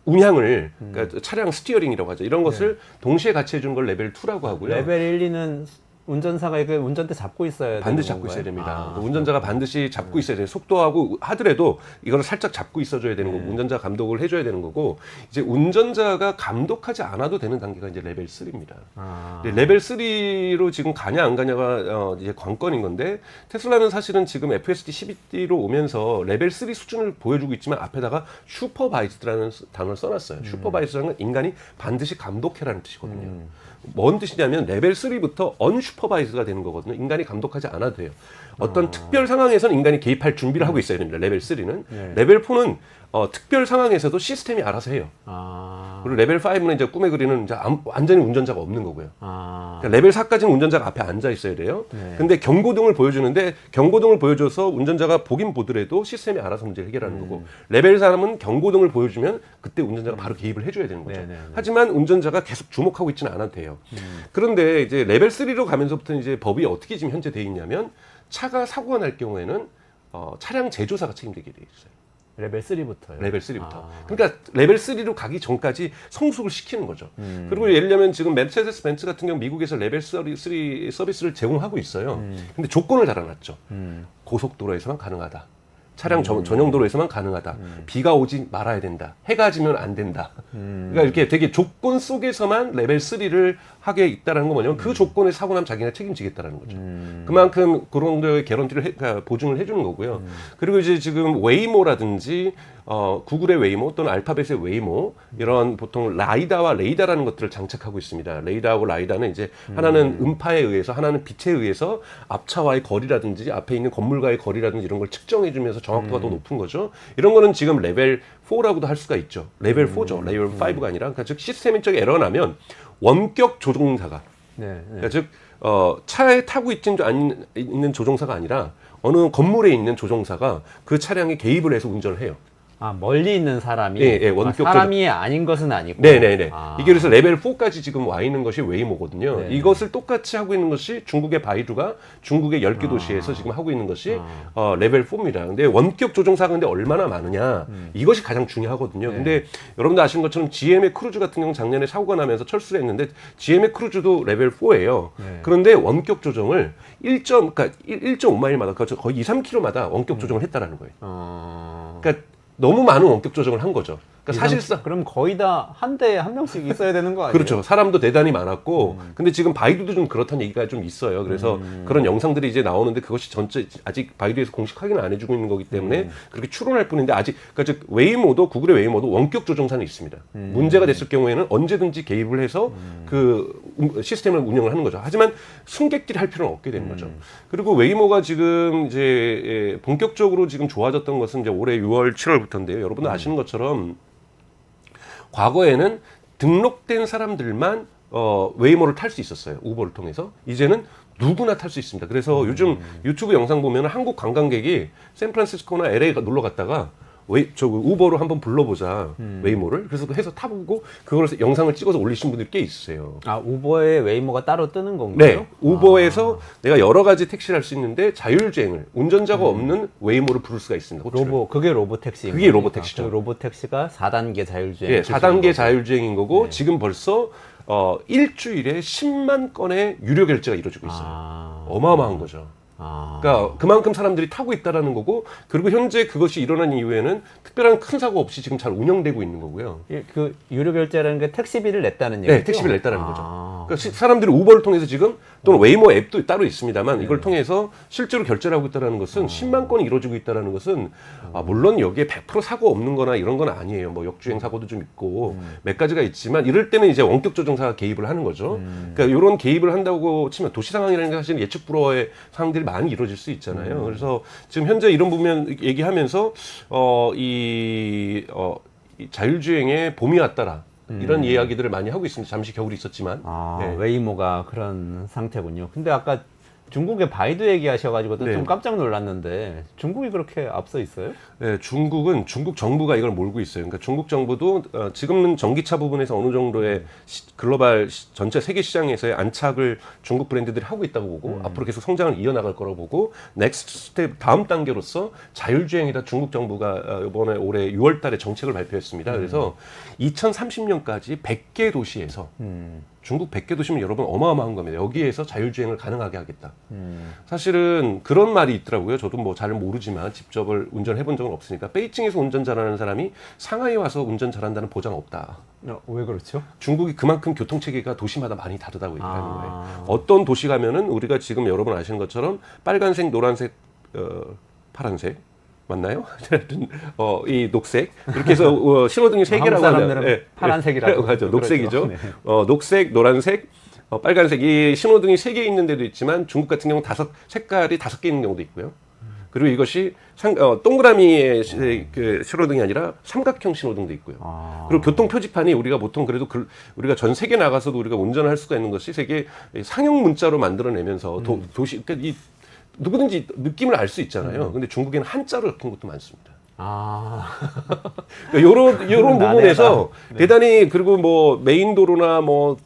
운향을 그러니까 차량 스티어링이라고 하죠. 이런 것을 동시에 같이 해주는 걸 레벨 2라고 하고요. 레벨 1, 2는 운전사가 이거 운전대 잡고 있어야 반드시 되는 잡고 있어야 건가요? 됩니다. 운전자가 반드시 잡고 있어야 돼요. 속도하고 하더라도 이거를 살짝 잡고 있어줘야 되는 거고 운전자 감독을 해줘야 되는 거고 이제 운전자가 감독하지 않아도 되는 단계가 이제 레벨 3입니다. 레벨 3로 지금 가냐 안 가냐가 이제 관건인 건데 테슬라는 사실은 지금 FSD 12로 오면서 레벨 3 수준을 보여주고 있지만 앞에다가 슈퍼바이스드라는 단어를 써놨어요. 슈퍼바이스드라는 건 인간이 반드시 감독해라는 뜻이거든요. 뭔 뜻이냐면 레벨 3부터 언슈퍼바이즈가 되는 거거든요. 인간이 감독하지 않아도 돼요. 어떤 특별 상황에서는 인간이 개입할 준비를 하고 있어야 됩니다. 레벨 3는. 레벨 4는 특별 상황에서도 시스템이 알아서 해요. 그리고 레벨 5는 이제 꿈에 그리는 이제 완전히 운전자가 없는 거고요. 그러니까 레벨 4까지는 운전자가 앞에 앉아 있어야 돼요. 근데 경고등을 보여주는데 경고등을 보여줘서 운전자가 보긴 보더라도 시스템이 알아서 문제를 해결하는 거고 레벨 3은 경고등을 보여주면 그때 운전자가 바로 개입을 해줘야 되는 거죠. 하지만 운전자가 계속 주목하고 있지는 않아도 돼요. 그런데 이제 레벨 3로 가면서부터 이제 법이 어떻게 지금 현재 돼 있냐면 차가 사고가 날 경우에는 차량 제조사가 책임지게 돼 있어요. 레벨 3부터요. 레벨 3부터. 그러니까 레벨 3로 가기 전까지 성숙을 시키는 거죠. 그리고 예를 들면 지금 메르세데스 벤츠 같은 경우 미국에서 레벨 3 서비스를 제공하고 있어요. 근데 조건을 달아놨죠. 고속도로에서만 가능하다. 차량 전용 도로에서만 가능하다. 비가 오지 말아야 된다. 해가 지면 안 된다. 그러니까 이렇게 되게 조건 속에서만 레벨 3를 하게 있다라는 건 뭐냐면 그 조건에 사고 나면 자기가 책임지겠다라는 거죠. 그만큼 그런 데의 개런티를 그러니까 보증을 해주는 거고요. 그리고 이제 지금 웨이모라든지 구글의 웨이모 또는 알파벳의 웨이모 이런 보통 라이다와 레이다라는 것들을 장착하고 있습니다. 레이다하고 라이다는 이제 하나는 음파에 의해서 하나는 빛에 의해서 앞차와의 거리라든지 앞에 있는 건물과의 거리라든지 이런 걸 측정해주면서 정확도가 더 높은 거죠. 이런 거는 지금 레벨 4라고도 할 수가 있죠. 레벨 4죠. 레벨 5가 아니라 그러니까 즉 시스템적 에러가 나면 원격 조종사가 그러니까 즉 차에 타고 있는 조종사가 아니라 어느 건물에 있는 조종사가 그 차량에 개입을 해서 운전을 해요. 멀리 있는 사람이 원격적으로. 사람이 아닌 것은 아니고. 네네네. 이게 그래서 레벨 4까지 지금 와 있는 것이 웨이모거든요. 네. 이것을 똑같이 하고 있는 것이 중국의 바이두가 중국의 10개 도시에서 지금 하고 있는 것이 레벨 4입니다. 근데 원격 조종사가 근데 얼마나 많으냐 이것이 가장 중요하거든요. 근데 여러분들 아시는 것처럼 GM의 크루즈 같은 경우는 작년에 사고가 나면서 철수를 했는데 GM의 크루즈도 레벨 4예요. 그런데 원격 조정을 1.5마일마다 거의 2, 3km마다 원격 조정을 했다라는 거예요. 그러니까 너무 많은 원격 조정을 한 거죠. 그러니까 사실상 그럼 거의 다 한 대에 한 명씩 있어야 되는 거 아니에요? 그렇죠. 사람도 대단히 많았고, 근데 지금 바이두도 좀 그렇다는 얘기가 좀 있어요. 그래서 그런 영상들이 이제 나오는데 그것이 전체 아직 바이두에서 공식 확인을 안 해주고 있는 거기 때문에 그렇게 추론할 뿐인데 아직 그러니까 즉 웨이모도 구글의 웨이모도 원격 조정사는 있습니다. 문제가 됐을 경우에는 언제든지 개입을 해서 그 시스템을 운영을 하는 거죠. 하지만 승객들이 할 필요는 없게 되는 거죠. 그리고 웨이모가 지금 이제 본격적으로 지금 좋아졌던 것은 이제 올해 6월, 7월부터인데요. 여러분들 아시는 것처럼 과거에는 등록된 사람들만 웨이모를 탈 수 있었어요. 우버를 통해서. 이제는 누구나 탈 수 있습니다. 그래서 요즘 유튜브 영상 보면 한국 관광객이 샌프란시스코나 LA 놀러 갔다가 우버로 한번 불러보자 웨이모를. 그래서 해서 타보고 그걸 영상을 찍어서 올리신 분들이 꽤 있으세요. 아, 우버에 웨이모가 따로 뜨는 건가요? 네, 우버에서 내가 여러 가지 택시를 할 수 있는데 자율주행을 운전자가 없는 웨이모를 부를 수가 있습니다. 호출을. 그게 로보택시. 그게 로보택시죠. 그 로보택시가 4단계 자율주행. 예, 4단계 거고. 자율주행인 거고 네. 지금 벌써 일주일에 10만 건의 유료 결제가 이루어지고 있어요. 어마어마한 거죠. 그러니까 그만큼 사람들이 타고 있다라는 거고, 그리고 현재 그것이 일어난 이후에는 특별한 큰 사고 없이 지금 잘 운영되고 있는 거고요. 그 유료 결제라는 게 택시비를 냈다는 얘기죠? 네, 택시비를 냈다는 거죠. 그러니까 사람들이 우버를 통해서 지금 또는 웨이모 앱도 따로 있습니다만 이걸 통해서 실제로 결제를 하고 있다는 것은 10만 건이 이루어지고 있다는 것은 물론 여기에 100% 사고 없는 거나 이런 건 아니에요. 뭐 역주행 사고도 좀 있고 몇 가지가 있지만 이럴 때는 이제 원격 조정사가 개입을 하는 거죠. 그러니까 이런 개입을 한다고 치면 도시 상황이라는 게 사실 예측 불허의 상황들이 많이 이루어질 수 있잖아요. 그래서 지금 현재 이런 부분 얘기하면서 이 자율주행에 봄이 왔다라. 이런 이야기들을 많이 하고 있습니다. 잠시 겨울이 있었지만. 네. 웨이모가 그런 상태군요. 근데 아까 중국의 바이두 얘기하셔가지고 네. 좀 깜짝 놀랐는데 중국이 그렇게 앞서 있어요? 네, 중국 정부가 이걸 몰고 있어요. 그러니까 중국 정부도 지금은 전기차 부분에서 어느 정도의 글로벌 전체 세계 시장에서의 안착을 중국 브랜드들이 하고 있다고 보고 앞으로 계속 성장을 이어나갈 거라고 보고 넥스트 스텝 다음 단계로서 자율주행이다 중국 정부가 이번에 올해 6월 달에 정책을 발표했습니다. 그래서 2030년까지 100개 도시에서 중국 100개 도시면 여러분 어마어마한 겁니다. 여기에서 자율주행을 가능하게 하겠다. 사실은 그런 말이 있더라고요. 저도 뭐 잘 모르지만 직접을 운전해 본 적은 없으니까 베이징에서 운전 잘하는 사람이 상하이에 와서 운전 잘한다는 보장 없다. 왜 그렇죠? 중국이 그만큼 교통체계가 도시마다 많이 다르다고 얘기하는 거예요. 어떤 도시 가면은 우리가 지금 여러분 아시는 것처럼 빨간색, 노란색, 파란색 맞나요? 이 녹색 이렇게 해서 신호등이 세 개라고 하죠. 파란색이라고 하죠. 녹색이죠. 네. 녹색, 노란색, 빨간색 이 신호등이 3개 있는 데도 있지만 중국 같은 경우는 색깔이 5개 있는 경우도 있고요. 그리고 이것이 동그라미의 그 신호등이 아니라 삼각형 신호등도 있고요. 그리고 교통 표지판이 우리가 보통 그래도 우리가 전 세계 나가서도 우리가 운전할 수가 있는 것이 세계 상형 문자로 만들어내면서 도시 그러니까 이 누구든지 느낌을 알 수 있잖아요. 근데 중국에는 한자로 적힌 것도 많습니다. 그러니까 요런 부분에서 대단히 그리고 뭐 메인 도로나 뭐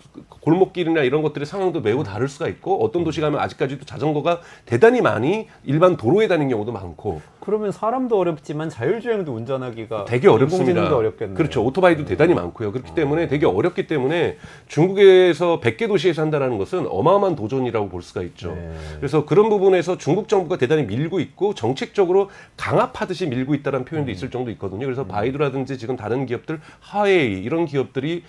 골목길이나 이런 것들의 상황도 매우 다를 수가 있고 어떤 도시 가면 아직까지도 자전거가 대단히 많이 일반 도로에 다니는 경우도 많고 그러면 사람도 어렵지만 자율주행도 운전하기가 되게 어렵습니다. 인공지능도 어렵겠네요. 그렇죠. 오토바이도 대단히 많고요. 그렇기 때문에 되게 어렵기 때문에 중국에서 100개 도시에서 한다는 것은 어마어마한 도전이라고 볼 수가 있죠. 네. 그래서 그런 부분에서 중국 정부가 대단히 밀고 있고 정책적으로 강압하듯이 밀고 있다는 표현도 있을 정도 있거든요. 그래서 바이두라든지 지금 다른 기업들, 하웨이 이런 기업들이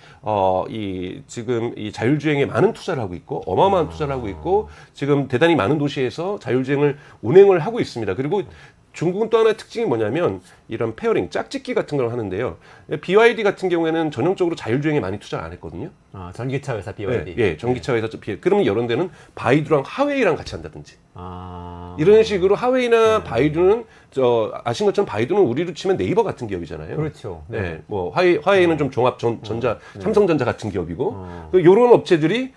지금 이 자율주행에 많은 투자를 하고 있고 어마어마한 투자를 하고 있고 지금 대단히 많은 도시에서 자율주행을 운행을 하고 있습니다. 그리고 중국은 또 하나의 특징이 뭐냐면 이런 페어링, 짝짓기 같은 걸 하는데요. BYD 같은 경우에는 전형적으로 자율주행에 많이 투자를 안 했거든요. 전기차 회사 BYD. 예, 전기차 회사 그러면 이런 데는 바이두랑 하웨이랑 같이 한다든지. 이런 식으로 하웨이나 바이두는 아신 것처럼 바이두는 우리로 치면 네이버 같은 기업이잖아요. 그렇죠. 네, 뭐 화웨이는 좀 종합 전자, 삼성전자 같은 기업이고 이런 업체들이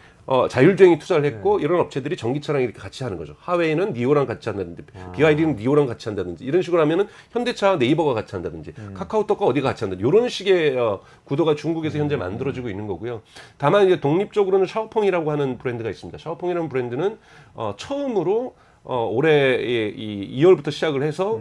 자율주행에 투자를 했고 이런 업체들이 전기차랑 이렇게 같이 하는 거죠. 하웨이는 니오랑 같이 한다든지 BYD는 니오랑 같이 한다든지 이런 식으로 하면은 현대차와 네이버가 같이 한다든지 카카오톡과 어디가 같이 한다든지 이런 식의 구도가 중국에서 현재 만들어지고 있는 거고요. 다만 이제 독립적으로는 샤오펑이라고 하는 브랜드가 있습니다. 샤오펑이라는 브랜드는 처음으로 올해 이 2월부터 시작을 해서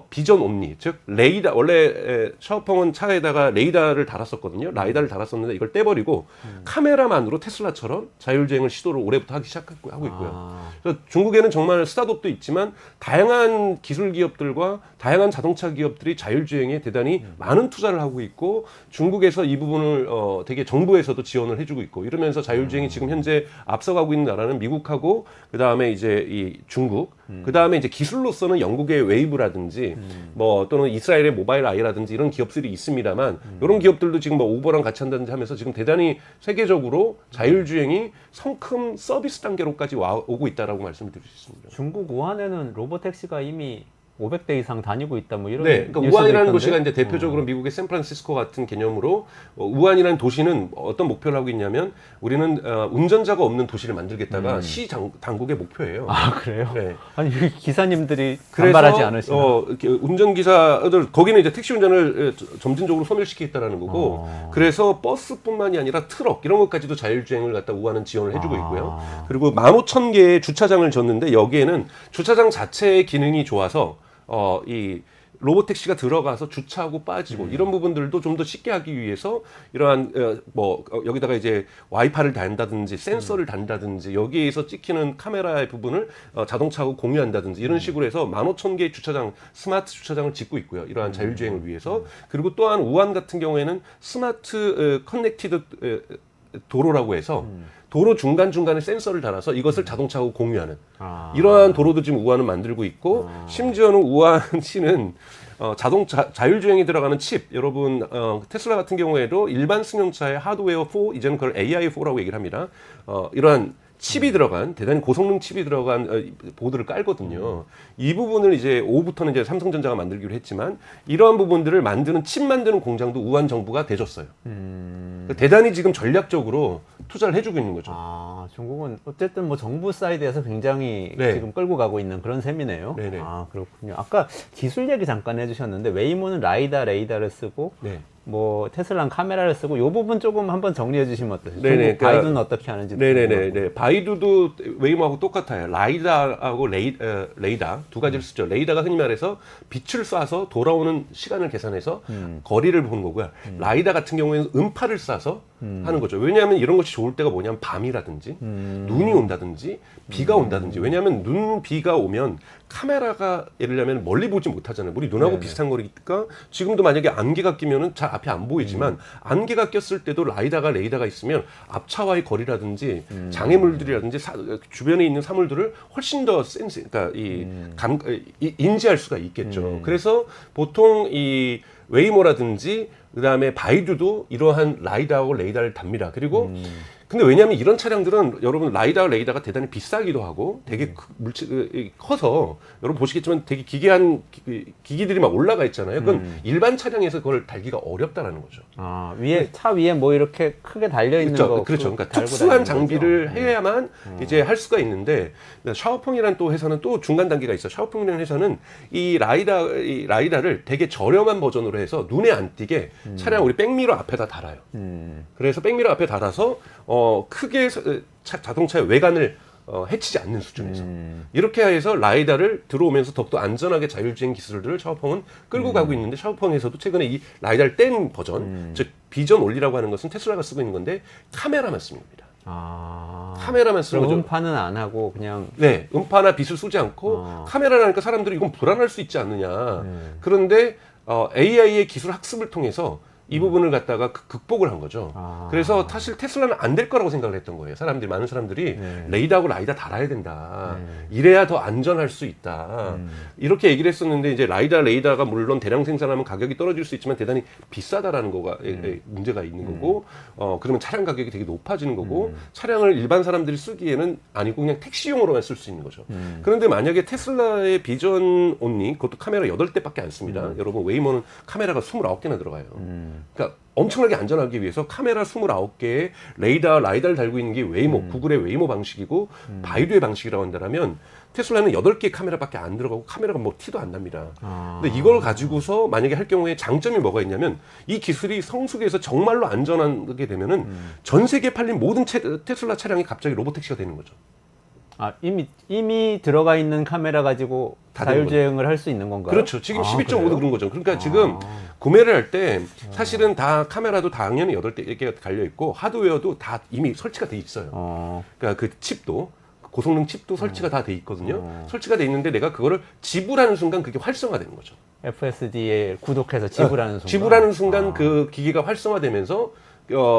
비전 옴니, 즉 레이더 원래 샤오펑은 차에다가 레이더를 달았었거든요. 라이다를 달았었는데 이걸 떼버리고 카메라만으로 테슬라처럼 자율주행을 시도를 올해부터 하기 시작하고 있고요. 그래서 중국에는 정말 스타트업도 있지만 다양한 기술 기업들과 다양한 자동차 기업들이 자율주행에 대단히 많은 투자를 하고 있고 중국에서 이 부분을 되게 정부에서도 지원을 해주고 있고 이러면서 자율주행이 지금 현재 앞서가고 있는 나라는 미국하고 그 다음에 이제 이 중국, 그 다음에 이제 기술로서는 영국의 웨이브라든지 뭐 또는 이스라엘의 모바일 아이라든지 이런 기업들이 있습니다만 이런 기업들도 지금 뭐 우버랑 같이 한다든지 하면서 지금 대단히 세계적으로 자율주행이 성큼 서비스 단계로까지 오고 있다라고 말씀을 드릴 수 있습니다. 중국 우한에는 로보택시가 이미 500대 이상 다니고 있다 뭐 이런 네, 그러니까 뉴스도 우한이라는 있던데? 도시가 이제 대표적으로 미국의 샌프란시스코 같은 개념으로 우한이라는 도시는 어떤 목표를 하고 있냐면 우리는 운전자가 없는 도시를 만들겠다가 시 당국의 목표예요. 아 그래요? 네. 아니 왜 기사님들이 반발하지 않으시나? 운전기사들 거기는 이제 택시 운전을 점진적으로 소멸시키겠다라는 거고 그래서 버스뿐만이 아니라 트럭 이런 것까지도 자율주행을 갖다 우한은 지원을 해주고 있고요. 그리고 15,000개의 주차장을 줬는데 여기에는 주차장 자체의 기능이 좋아서 이 로보택시가 들어가서 주차하고 빠지고 이런 부분들도 좀 더 쉽게 하기 위해서 이러한 여기다가 이제 와이파이를 단다든지 센서를 단다든지 여기에서 찍히는 카메라의 부분을 자동차하고 공유한다든지 이런 식으로 해서 15,000개의 주차장 스마트 주차장을 짓고 있고요. 이러한 자율주행을 위해서. 그리고 또한 우한 같은 경우에는 스마트 커넥티드 도로라고 해서 도로 중간중간에 센서를 달아서 이것을 자동차하고 공유하는 이러한 도로도 지금 우한은 만들고 있고 심지어는 우한시는 자율주행이 들어가는 칩 여러분 테슬라 같은 경우에도 일반 승용차의 하드웨어 4 이제는 그걸 AI4라고 얘기를 합니다. 이러한 칩이 들어간 대단히 고성능 칩이 들어간 보드를 깔거든요. 이 부분을 이제 오후부터는 이제 삼성전자가 만들기로 했지만 이러한 부분들을 만드는 칩 만드는 공장도 우한 정부가 대줬어요. 대단히 지금 전략적으로 투자를 해주고 있는 거죠. 아, 중국은 어쨌든 뭐 정부 사이드에서 굉장히 네. 지금 끌고 가고 있는 그런 셈이네요. 네네. 아, 그렇군요. 아까 기술 얘기 잠깐 해주셨는데 웨이모는 라이다, 레이더를 쓰고 네. 뭐 테슬라는 카메라를 쓰고 이 부분 조금 한번 정리해 주시면 어떠세요? 네네, 중국 바이두는 어떻게 하는지. 네네네. 바이두도 웨이모하고 똑같아요. 라이다하고 레이다 두 가지를 쓰죠. 레이다가 흔히 말해서 빛을 쏴서 돌아오는 시간을 계산해서 거리를 보는 거고요. 라이다 같은 경우에는 음파를 쏴서 하는 거죠. 왜냐하면 이런 것이 좋을 때가 뭐냐면 밤이라든지 눈이 온다든지 비가 온다든지. 왜냐하면 눈, 비가 오면 카메라가 예를 들면 멀리 보지 못하잖아요. 우리 눈하고 비슷한 거니까 지금도 만약에 안개가 끼면은 잘 앞이 안 보이지만 안개가 꼈을 때도 레이다가 있으면 앞차와의 거리라든지 장애물들이라든지 주변에 있는 사물들을 훨씬 더 그러니까 인지할 수가 있겠죠. 그래서 보통 이 웨이모라든지 그다음에 바이두도 이러한 라이다하고 레이다를 답니다. 그리고 근데 왜냐하면 이런 차량들은 여러분 라이다와 레이다가 대단히 비싸기도 하고 되게 커서 여러분 보시겠지만 되게 기괴한 기기들이 막 올라가 있잖아요. 그건 일반 차량에서 그걸 달기가 어렵다라는 거죠. 아, 위에 차 위에 뭐 이렇게 크게 달려 있는 거. 그렇죠. 그러니까 달고 특수한 다니는 장비를 거죠? 해야만 이제 할 수가 있는데 샤오펑이라는 또 회사는 또 중간 단계가 있어. 샤오펑이라는 회사는 이 라이다를 되게 저렴한 버전으로 해서 눈에 안 띄게 차량 우리 백미러 앞에다 달아요. 그래서 백미러 앞에 달아서 크게 자동차의 외관을 해치지 않는 수준에서 이렇게 해서 라이다를 들어오면서 더욱더 안전하게 자율주행 기술들을 샤오펑은 끌고 가고 있는데 샤오펑에서도 최근에 이 라이다를 뗀 버전 즉 비전 올리라고 하는 것은 테슬라가 쓰고 있는 건데 카메라만 씁니다. 카메라만 쓰는 거죠. 음파는 안 하고 그냥. 네, 음파나 빛을 쏘지 않고 카메라라니까 사람들이 이건 불안할 수 있지 않느냐. 그런데 AI의 기술 학습을 통해서 이 부분을 갖다가 극복을 한 거죠. 그래서 사실 테슬라는 안 될 거라고 생각을 했던 거예요. 많은 사람들이 레이다하고 라이다 달아야 된다. 이래야 더 안전할 수 있다. 이렇게 얘기를 했었는데 이제 레이다가 물론 대량 생산하면 가격이 떨어질 수 있지만 대단히 비싸다라는 거가 문제가 있는 거고 그러면 차량 가격이 되게 높아지는 거고 차량을 일반 사람들이 쓰기에는 아니고 그냥 택시용으로만 쓸 수 있는 거죠. 그런데 만약에 테슬라의 비전 온리 그것도 카메라 8대밖에 안 씁니다. 여러분 웨이모는 카메라가 29개나 들어가요. 그러니까 엄청나게 안전하기 위해서 카메라 29개에 라이다를 달고 있는 게 웨이모, 구글의 웨이모 방식이고 바이두의 방식이라고 한다면 테슬라는 8개의 카메라밖에 안 들어가고 카메라가 뭐 티도 안 납니다. 근데 이걸 가지고서 만약에 할 경우에 장점이 뭐가 있냐면 이 기술이 성숙해서 정말로 안전하게 되면은 전 세계에 팔린 모든 테슬라 차량이 갑자기 로보택시가 되는 거죠. 아, 이미 들어가 있는 카메라 가지고 자율주행을 할 수 있는 건가요? 그렇죠. 지금 12.5도 그런 거죠. 그러니까 지금 구매를 할 때 사실은 다 카메라도 당연히 8개가 달려 있고 하드웨어도 다 이미 설치가 돼 있어요. 그러니까 그 칩도 고성능 칩도 설치가 다 돼 있거든요. 설치가 돼 있는데 내가 그거를 지불하는 순간 그게 활성화되는 거죠. FSD에 구독해서 지불하는 순간. 지불하는 순간 그 기기가 활성화되면서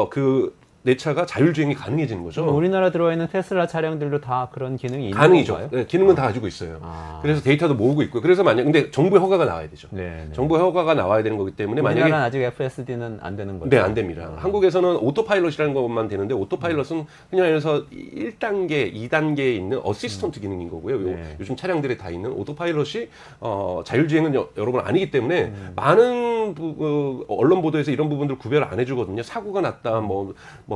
그 내 차가 자율주행이 가능해지는 거죠. 우리나라 들어와 있는 테슬라 차량들도 다 그런 기능이 있는 가능이죠. 건가요? 네, 기능은 다 가지고 있어요. 아. 그래서 데이터도 모으고 있고요. 그래서 근데 정부의 허가가 나와야 되죠. 네. 정부의 허가가 나와야 되는 거기 때문에 우리나라는 만약에 아직 FSD는 안 되는 거죠? 네, 안 됩니다. 한국에서는 오토파일럿이라는 것만 되는데 오토파일럿은 그냥 해서 1단계, 2단계에 있는 어시스턴트 기능인 거고요. 네. 요즘 차량들에 다 있는 오토파일럿이 자율주행은 여러분 아니기 때문에 많은 언론 보도에서 이런 부분들 구별 안 해주거든요. 사고가 났다, 뭐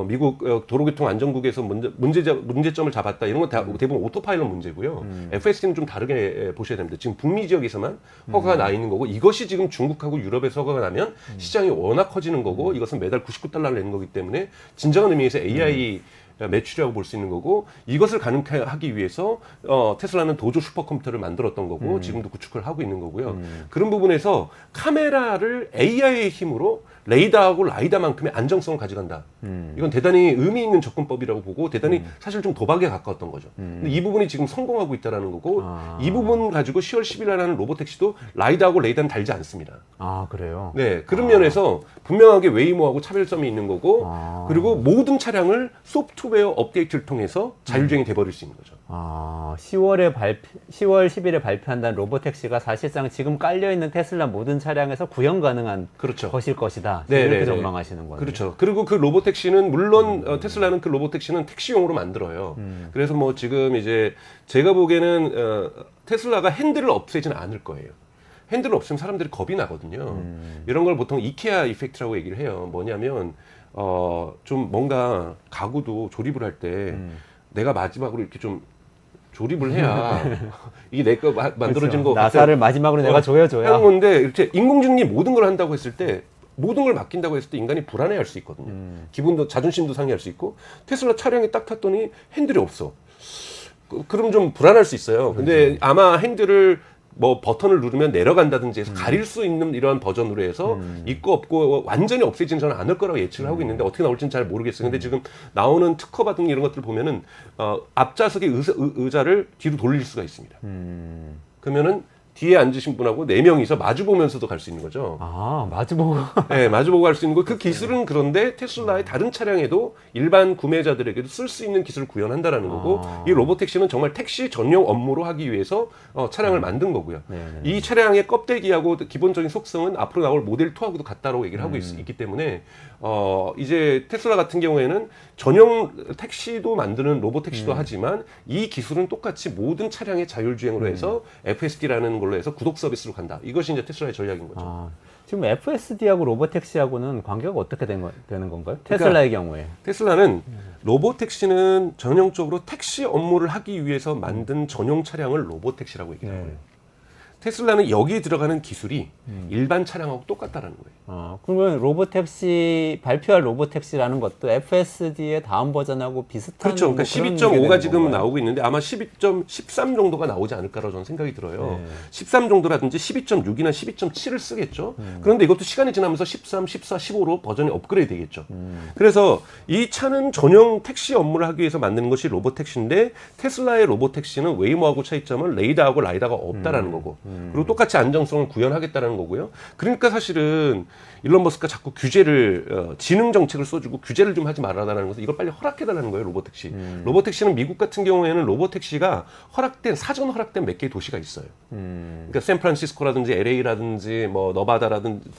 미국 도로교통안전국에서 문제점을 잡았다 이런 건 대부분 오토파일럿 문제고요. FSD는 좀 다르게 보셔야 됩니다. 지금 북미 지역에서만 허가가 나 있는 거고 이것이 지금 중국하고 유럽에서 허가가 나면 시장이 워낙 커지는 거고 이것은 매달 99달러를 내는 거기 때문에 진정한 의미에서 AI 매출이라고 볼 수 있는 거고 이것을 가능하기 위해서 테슬라는 도조 슈퍼컴퓨터를 만들었던 거고 지금도 구축을 하고 있는 거고요. 그런 부분에서 카메라를 AI의 힘으로 레이더하고 라이다만큼의 안정성을 가져간다. 이건 대단히 의미 있는 접근법이라고 보고 대단히 사실 좀 도박에 가까웠던 거죠. 근데 이 부분이 지금 성공하고 있다는 거고 이 부분 가지고 10월 10일 날 하는 로보택시도 라이다하고 레이다는 달지 않습니다. 아, 그래요? 네, 그런 면에서 분명하게 웨이모하고 차별점이 있는 거고 그리고 모든 차량을 소프트웨어 업데이트를 통해서 자율주행이 돼버릴 수 있는 거죠. 10월 10일에 발표한다는 로보택시가 사실상 지금 깔려있는 테슬라 모든 차량에서 구현 가능한 그렇죠. 것일 것이다. 네, 이렇게 네, 네. 전망하시는 거예요. 그렇죠. 그리고 그 로보택시는 물론 테슬라는 그 로보택시는 택시용으로 만들어요. 그래서 뭐 지금 이제 제가 보기에는 테슬라가 핸들을 없애지는 않을 거예요. 핸들을 없으면 사람들이 겁이 나거든요. 이런 걸 보통 이케아 이펙트라고 얘기를 해요. 뭐냐면 좀 뭔가 가구도 조립을 할 때 내가 마지막으로 이렇게 좀 조립을 해야 이게 내 거 만들어지는 거 나사를 마지막으로 내가 조여줘야. 하는 건데 이렇게 인공지능이 모든 걸 한다고 했을 때 모든 걸 맡긴다고 했을 때 인간이 불안해할 수 있거든요. 기분도 자존심도 상해할 수 있고 테슬라 차량에 딱 탔더니 핸들이 없어. 그럼 좀 불안할 수 있어요. 근데 아마 핸들을 뭐 버튼을 누르면 내려간다든지 해서 가릴 수 있는 이러한 버전으로 해서 있고 없고 완전히 없애지는 저는 않을 거라고 예측을 하고 있는데 어떻게 나올지는 잘 모르겠어요. 근데 지금 나오는 특허받은 이런 것들 보면은 앞좌석의 의자를 뒤로 돌릴 수가 있습니다. 그러면은 뒤에 앉으신 분하고 4명이서 마주보면서도 갈 수 있는 거죠. 마주보고. 네, 마주보고 갈 수 있는 거. 그 기술은 그런데 테슬라의 다른 차량에도 일반 구매자들에게도 쓸 수 있는 기술을 구현한다라는 거고 이 로보택시는 정말 택시 전용 업무로 하기 위해서 차량을 만든 거고요. 이 차량의 껍데기하고 기본적인 속성은 앞으로 나올 모델 2하고도 같다라고 얘기를 하고 있기 때문에 이제 테슬라 같은 경우에는 전용 택시도 만드는 로보택시도 하지만 이 기술은 똑같이 모든 차량의 자율주행으로 해서 FSD라는 걸로 해서 구독 서비스로 간다. 이것이 이제 테슬라의 전략인 거죠. 지금 FSD하고 로보택시하고는 관계가 어떻게 되는 건가요? 테슬라의 경우에. 테슬라는 로보택시는 전형적으로 택시 업무를 하기 위해서 만든 전용 차량을 로보택시라고 얘기를 하고요. 테슬라는 여기 들어가는 기술이 일반 차량하고 똑같다라는 거예요. 그러면 로보택시 발표할 로보택시라는 것도 FSD의 다음 버전하고 비슷한 그렇죠. 그러니까 뭐 그런 12.5가 게 지금 되는 건가요? 나오고 있는데 아마 12.13 정도가 나오지 않을까라고 저는 생각이 들어요. 13 정도라든지 12.6이나 12.7을 쓰겠죠. 그런데 이것도 시간이 지나면서 13, 14, 15로 버전이 업그레이드 되겠죠. 그래서 이 차는 전용 택시 업무를 하기 위해서 만드는 것이 로보택시인데 테슬라의 로보택시는 웨이모하고 차이점은 레이더하고 라이다가 없다라는 거고 그리고 똑같이 안정성을 구현하겠다는 거고요. 그러니까 사실은 일론 머스크가 자꾸 규제를 지능 정책을 써주고 규제를 좀 하지 말아달라는 것은 이걸 빨리 허락해달라는 거예요. 로보택시. 로보택시는 미국 같은 경우에는 로보택시가 사전 허락된 몇 개의 도시가 있어요. 그러니까 샌프란시스코라든지 LA라든지 뭐 너바다라든지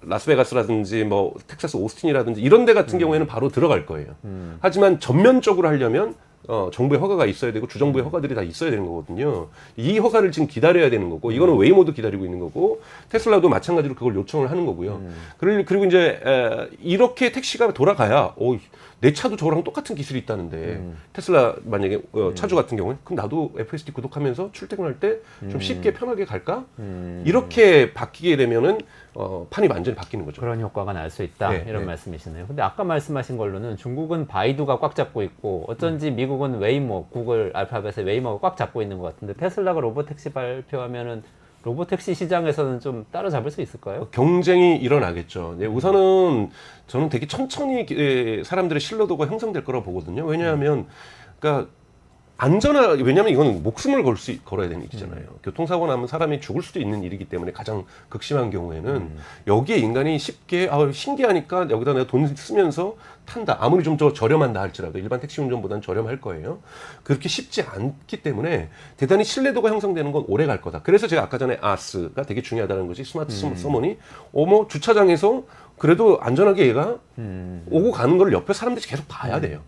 라스베가스라든지 뭐 텍사스 오스틴이라든지 이런 데 같은 경우에는 바로 들어갈 거예요. 하지만 전면적으로 하려면 정부의 허가가 있어야 되고 주정부의 허가들이 다 있어야 되는 거거든요. 이 허가를 지금 기다려야 되는 거고 이거는 웨이모도 기다리고 있는 거고 테슬라도 마찬가지로 그걸 요청을 하는 거고요. 그리고 이제 이렇게 택시가 돌아가야 내 차도 저랑 똑같은 기술이 있다는데 테슬라 만약에 차주 같은 경우에 그럼 나도 FSD 구독하면서 출퇴근할 때 좀 쉽게 편하게 갈까? 이렇게 바뀌게 되면은 판이 완전히 바뀌는 거죠. 그런 효과가 날 수 있다 이런 말씀이시네요. 근데 아까 말씀하신 걸로는 중국은 바이두가 꽉 잡고 있고 어쩐지 미국은 웨이모, 구글 알파벳의 웨이모가 꽉 잡고 있는 것 같은데 테슬라가 로보택시 발표하면은 로보택시 시장에서는 좀 따라잡을 수 있을까요? 경쟁이 일어나겠죠. 네, 우선은 저는 되게 천천히 사람들의 신뢰도가 형성될 거라고 보거든요. 왜냐하면 그러니까 왜냐면 이건 목숨을 걸어야 되는 일이잖아요. 교통사고 나면 사람이 죽을 수도 있는 일이기 때문에 가장 극심한 경우에는 여기에 인간이 쉽게 신기하니까 여기다 내가 돈 쓰면서 탄다. 아무리 좀 더 저렴한다 할지라도 일반 택시 운전보다는 저렴할 거예요. 그렇게 쉽지 않기 때문에 대단히 신뢰도가 형성되는 건 오래 갈 거다. 그래서 제가 아까 전에 아스가 되게 중요하다는 거지. 스마트 서머니 뭐 주차장에서 그래도 안전하게 얘가 오고 가는 걸 옆에 사람들이 계속 봐야 돼요.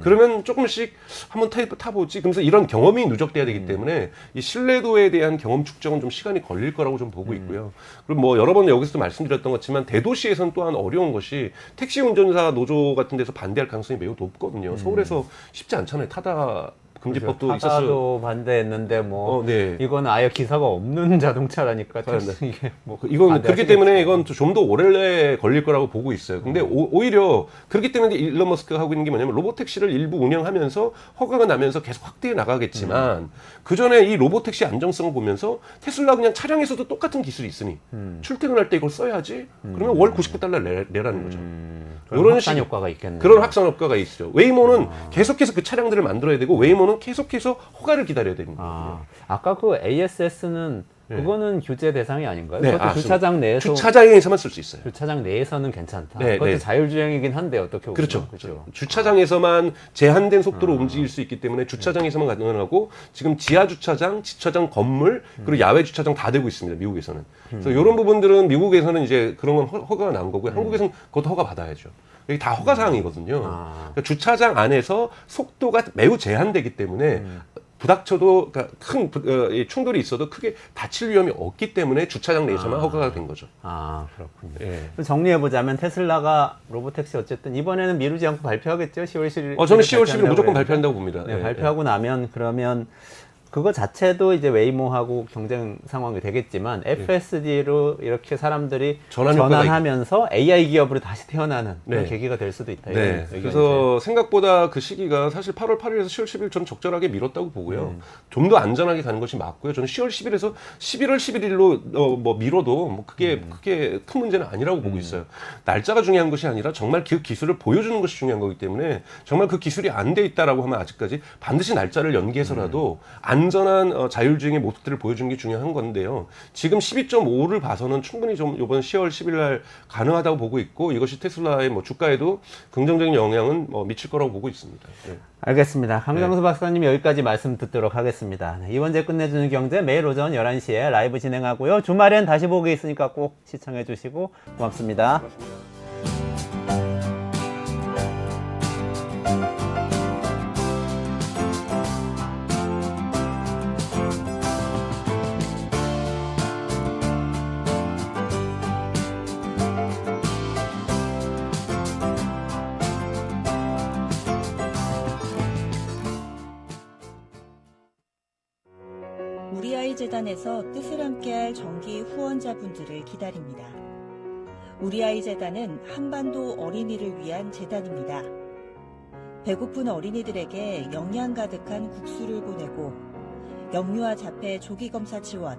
그러면 조금씩 한번 타보지. 그러면서 이런 경험이 누적돼야 되기 때문에 이 신뢰도에 대한 경험 축적은 좀 시간이 걸릴 거라고 좀 보고 있고요. 그리고 뭐 여러 번 여기서도 말씀드렸던 것지만 대도시에서는 또한 어려운 것이 택시 운전사 노조 같은 데서 반대할 가능성이 매우 높거든요. 서울에서 쉽지 않잖아요. 타다 금지법도 있었어요. 타다도 반대했는데 뭐 네. 이건 아예 기사가 없는 자동차라니까 이게 뭐 이건 그렇기 때문에 이건 좀 더 오래 걸릴 거라고 보고 있어요. 근데 오히려 그렇기 때문에 일론 머스크가 하고 있는 게 뭐냐면 로보택시를 일부 운영하면서 허가가 나면서 계속 확대해 나가겠지만 그 전에 이 로보택시 안정성을 보면서 테슬라 그냥 차량에서도 똑같은 기술이 있으니 출퇴근할 때 이걸 써야지. 그러면 월 $99 내라는 거죠. 그런 확산 효과가 있겠네요. 그런 확산 효과가 있죠. 웨이모는 계속해서 그 차량들을 만들어야 되고 웨이모는 계속해서 허가를 기다려야 되는 거예요. 아까 그 ASS는 그거는 규제 대상이 아닌가요? 네, 그것도 주차장 내에서 주차장에서만 쓸 수 있어요. 주차장 내에서는 괜찮다. 네, 그것도 네. 자율주행이긴 한데 어떻게 보면 그렇죠. 그렇죠. 주차장에서만 제한된 속도로 움직일 수 있기 때문에 주차장에서만 가능하고 지금 지하 주차장, 지차장 건물 그리고 야외 주차장 다 되고 있습니다. 미국에서는. 그래서 이런 부분들은 미국에서는 이제 그런 건 허가가 난 거고요. 한국에서는 그것도 허가 받아야죠. 여기 다 허가 사항이거든요. 그러니까 주차장 안에서 속도가 매우 제한되기 때문에 부닥쳐도 그러니까 큰 충돌이 있어도 크게 다칠 위험이 없기 때문에 주차장 내에서만 허가가 된 거죠. 그렇군요. 예. 정리해보자면 테슬라가 로보택시 어쨌든 이번에는 미루지 않고 발표하겠죠? 10월 10일. 저는 10월 10일 무조건 발표한다고 봅니다. 네, 예, 발표하고 나면 그러면 그거 자체도 이제 웨이모하고 경쟁 상황이 되겠지만 FSD로 이렇게 사람들이 전환하면서 AI 기업으로 다시 태어나는 그런 계기가 될 수도 있다. 네. 그래서 생각보다 그 시기가 사실 8월 8일에서 10월 10일 전 적절하게 미뤘다고 보고요. 좀 더 안전하게 가는 것이 맞고요. 저는 10월 10일에서 11월 11일로 뭐 미뤄도 뭐 크게 큰 문제는 아니라고 보고 있어요. 날짜가 중요한 것이 아니라 정말 그 기술을 보여주는 것이 중요한 거기 때문에 정말 그 기술이 안 돼 있다라고 하면 아직까지 반드시 날짜를 연기해서라도 안전한 자율주행의 모습들을 보여주는 게 중요한 건데요. 지금 12.5를 봐서는 충분히 좀 이번 10월 10일 날 가능하다고 보고 있고 이것이 테슬라의 뭐 주가에도 긍정적인 영향은 미칠 거라고 보고 있습니다. 네. 알겠습니다. 강병수 박사님 여기까지 말씀 듣도록 하겠습니다. 네, 이번제 끝내주는 경제 매일 오전 11시에 라이브 진행하고요. 주말엔 다시 보기 있으니까 꼭 시청해 주시고 고맙습니다. 우리 아이 재단에서 뜻을 함께할 정기 후원자분들을 기다립니다. 우리 아이 재단은 한반도 어린이를 위한 재단입니다. 배고픈 어린이들에게 영양 가득한 국수를 보내고 영유아 자폐 조기 검사 지원,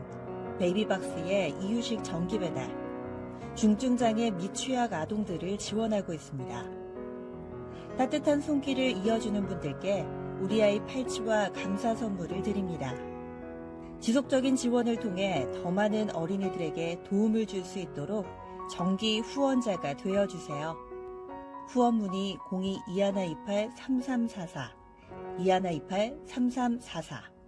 베이비박스의 이유식 정기 배달, 중증장애 및 취약 아동들을 지원하고 있습니다. 따뜻한 손길을 이어주는 분들께 우리 아이 팔찌와 감사 선물을 드립니다. 지속적인 지원을 통해 더 많은 어린이들에게 도움을 줄 수 있도록 정기 후원자가 되어주세요. 후원 문의 02-2128-3344, 2128-3344